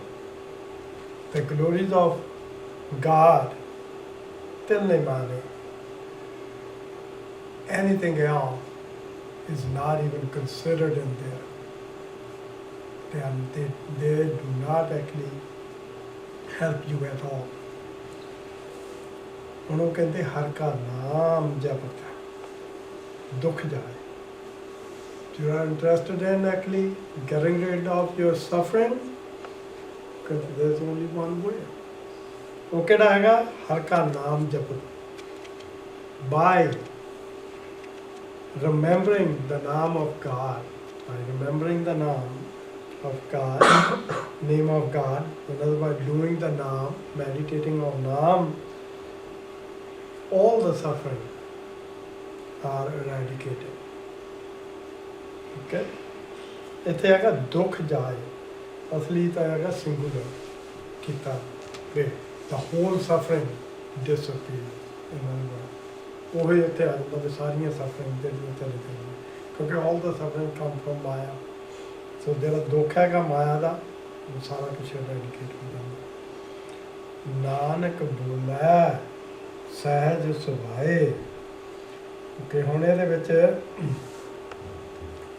the glories of God, till Nimane, anything else is not even considered in there. They do not actually help you at all. ਉਹਨੂੰ ਕਹਿੰਦੇ ਹਰ ਕਾ ਨਾਮ ਜਪਤਾ ਦੁੱਖ ਜਾਏ. You are interested in actually getting rid of your suffering, because there's only one way. ਉਹ ਕਿਹੜਾ ਹੈਗਾ? ਹਰ ਕਾ ਨਾਮ ਜਪੋ. By remembering the name of God, by remembering the name of God, name of God, in other words, doing the name, meditating on name, all the suffering are eradicated. Okay? ਇੱਥੇ ਹੈਗਾ ਦੁੱਖ ਜਾਏ, ਅਸਲੀ ਤਾਂ ਹੈਗਾ singular ਕੀਤਾ ਵੇ, the whole suffering disappears. In other words, ਉਹ ਹੀ ਇੱਥੇ ਆ ਜਾਂਦਾ ਵੀ ਸਾਰੀਆਂ suffering ਜਿਹੜੀਆਂ ਚਲੇ ਗਈਆਂ, ਕਿਉਂਕਿ all the suffering come from Maya. So ਜਿਹੜਾ ਦੁੱਖ ਹੈਗਾ ਮਾਇਆ ਦਾ, ਉਹ ਸਾਰਾ ਕੁਛ eradicate ਹੋ ਜਾਂਦਾ. ਨਾਨਕ ਬੋਲੇ ਸਹਿਜ ਸੁਭਾਏ. ਕਿ ਹੁਣ ਇਹਦੇ ਵਿੱਚ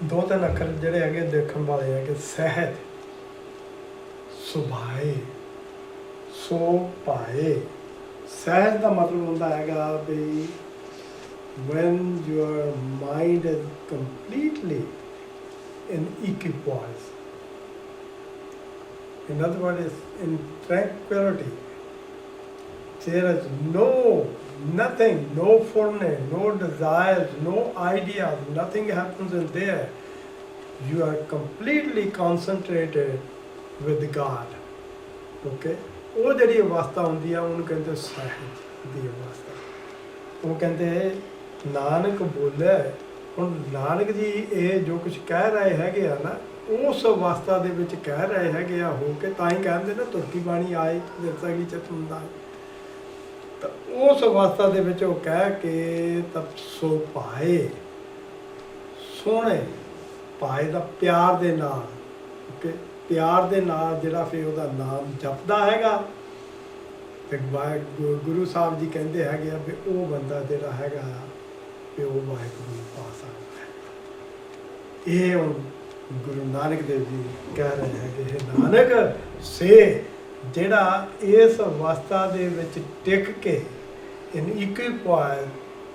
ਦੋ ਤਿੰਨ ਅੱਖਰ ਜਿਹੜੇ ਹੈਗੇ ਦੇਖਣ ਵਾਲੇ ਹੈਗੇ. ਸਹਿਜ ਸੁਭਾਏ, ਸੋ ਪਾਏ. ਸਹਿਜ ਦਾ ਮਤਲਬ ਹੁੰਦਾ ਹੈਗਾ ਵੀ when your mind is completely in equipoise, in other words, in tranquility, there is nothing, no foreknowledge, no desires, no ideas, nothing happens in there. You are completely concentrated with God. Okay? ਉਹ ਜਿਹੜੀ ਅਵਸਥਾ ਹੁੰਦੀ ਆ ਉਹਨੂੰ ਕਹਿੰਦੇ ਸਹਿਜ ਦੀ ਅਵਸਥਾ. ਉਹ ਕਹਿੰਦੇ ਨਾਨਕ ਬੋਲੇ. ਹੁਣ ਨਾਨਕ ਜੀ ਇਹ ਜੋ ਕੁਝ ਕਹਿ ਰਹੇ ਹੈਗੇ ਆ ਨਾ, ਉਸ ਅਵਸਥਾ ਦੇ ਵਿੱਚ ਕਹਿ ਰਹੇ ਹੈਗੇ ਆ ਹੋ ਕੇ, ਤਾਂ ਹੀ ਕਹਿੰਦੇ ਨਾ ਤੁਰਕੀ ਬਾਣੀ ਆਏ ਦਿਰਸਾ ਕੀ ਚਤੁੰਦਾ. ਤਾਂ ਉਸ ਅਵਸਥਾ ਦੇ ਵਿੱਚ ਉਹ ਕਹਿ ਕੇ ਤਪ ਸੋ ਪਾਏ, ਸੋਹਣੇ ਪਾਏ ਦਾ ਪਿਆਰ ਦੇ ਨਾਲ. ਓਕੇ, ਪਿਆਰ ਦੇ ਨਾਲ ਜਿਹੜਾ ਫਿਰ ਉਹਦਾ ਨਾਮ ਜਪਦਾ ਹੈਗਾ, ਤੇ ਗੁਰੂ ਸਾਹਿਬ ਜੀ ਕਹਿੰਦੇ ਹੈਗੇ ਆ ਵੀ ਉਹ ਬੰਦਾ ਜਿਹੜਾ ਹੈਗਾ ਵੀ ਉਹ ਵਾਹਿਗੁਰੂ ਨੂੰ ਪਾ ਸਕਦਾ ਹੈ. ਇਹ ਹੁਣ ਗੁਰੂ ਨਾਨਕ ਦੇਵ ਜੀ ਕਹਿ ਰਹੇ ਹੈਗੇ, ਨਾਨਕ ਸੇ ਜਿਹੜਾ ਇਸ ਅਵਸਥਾ ਦੇ ਵਿੱਚ ਟਿਕ ਕੇ in equipoise,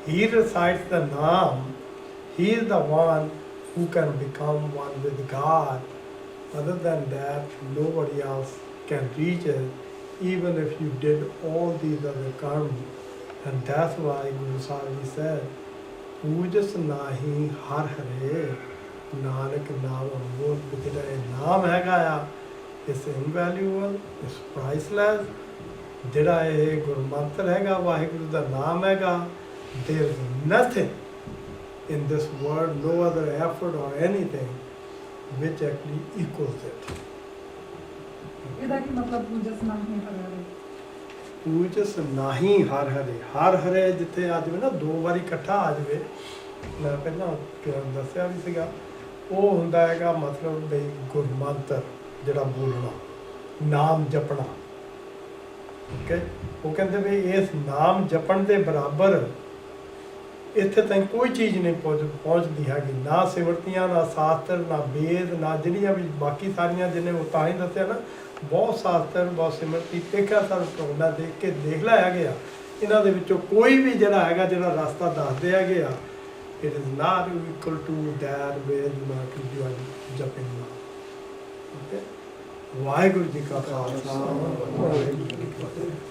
he recites the Naam, he is the one who can become one with God. Other than that, nobody else can reach it, even if you did all these other karma. And that's why Guru Sahib Ji said, Pujas nahi har hare, Nanak naam anmol. ਜਿਹੜਾ ਇਹ ਨਾਮ ਹੈਗਾ ਆ, it's invaluable, it's priceless. ਜਿਹੜਾ ਇਹ ਗੁਰਮੰਤਰ ਹੈਗਾ, ਵਾਹਿਗੁਰੂ ਦਾ ਨਾਮ ਹੈਗਾ, there is nothing in this world, no other effort or anything which actually equals it. ਇਹਦਾ ਕੀ ਮਤਲਬ ਪੂਜਸ ਨਹੀਂ ਹਰੇ? ਪੂਜਸ ਨਹੀਂ ਹਰ ਹਰੇ. ਹਰ ਹਰੇ ਜਿੱਥੇ ਆ ਜਾਵੇ ਨਾ, ਦੋ ਵਾਰੀ ਇਕੱਠਾ ਆ ਜਾਵੇ, ਮੈਂ ਪਹਿਲਾਂ ਦੱਸਿਆ ਵੀ ਸੀਗਾ, ਉਹ ਹੁੰਦਾ ਹੈਗਾ ਮਤਲਬ ਬਈ ਗੁਰਮੰਤਰ ਜਿਹੜਾ ਬੋਲਣਾ, ਨਾਮ ਜਪਣਾ. ਓਕੇ, ਉਹ ਕਹਿੰਦੇ ਵੀ ਇਸ ਨਾਮ ਜਪਣ ਦੇ ਬਰਾਬਰ ਇੱਥੇ ਤਾਈਂ ਕੋਈ ਚੀਜ਼ ਨਹੀਂ ਪਹੁੰਚਦੀ ਹੈਗੀ, ਨਾ ਸਿਮਰਤੀਆਂ, ਨਾ ਸ਼ਾਸਤਰ, ਨਾ ਵੇਦ, ਨਾ ਜਿਹੜੀਆਂ ਵੀ ਬਾਕੀ ਸਾਰੀਆਂ ਜਿਹਨੇ ਉਹ ਤਾਂ ਹੀ ਦੱਸਿਆ ਨਾ, ਬਹੁਤ ਸ਼ਾਸਤਰ, ਬਹੁਤ ਸਿਮਰਤੀ ਦੇਖਿਆ ਸਰ ਮੈਂ ਦੇਖ ਕੇ ਦੇਖ ਲਿਆ ਗਿਆ, ਇਹਨਾਂ ਦੇ ਵਿੱਚੋਂ ਕੋਈ ਵੀ ਜਿਹੜਾ ਹੈਗਾ ਜਿਹੜਾ ਰਸਤਾ ਦੱਸਦੇ ਹੈਗੇ ਆ, it is not equal to that where you are jumping now. Okay? Waheguru ji ਕਾ ਖਾਲਸਾ, ਵਾਹਿਗੁਰੂ ਜੀ ਕੀ ਫਤਿਹ.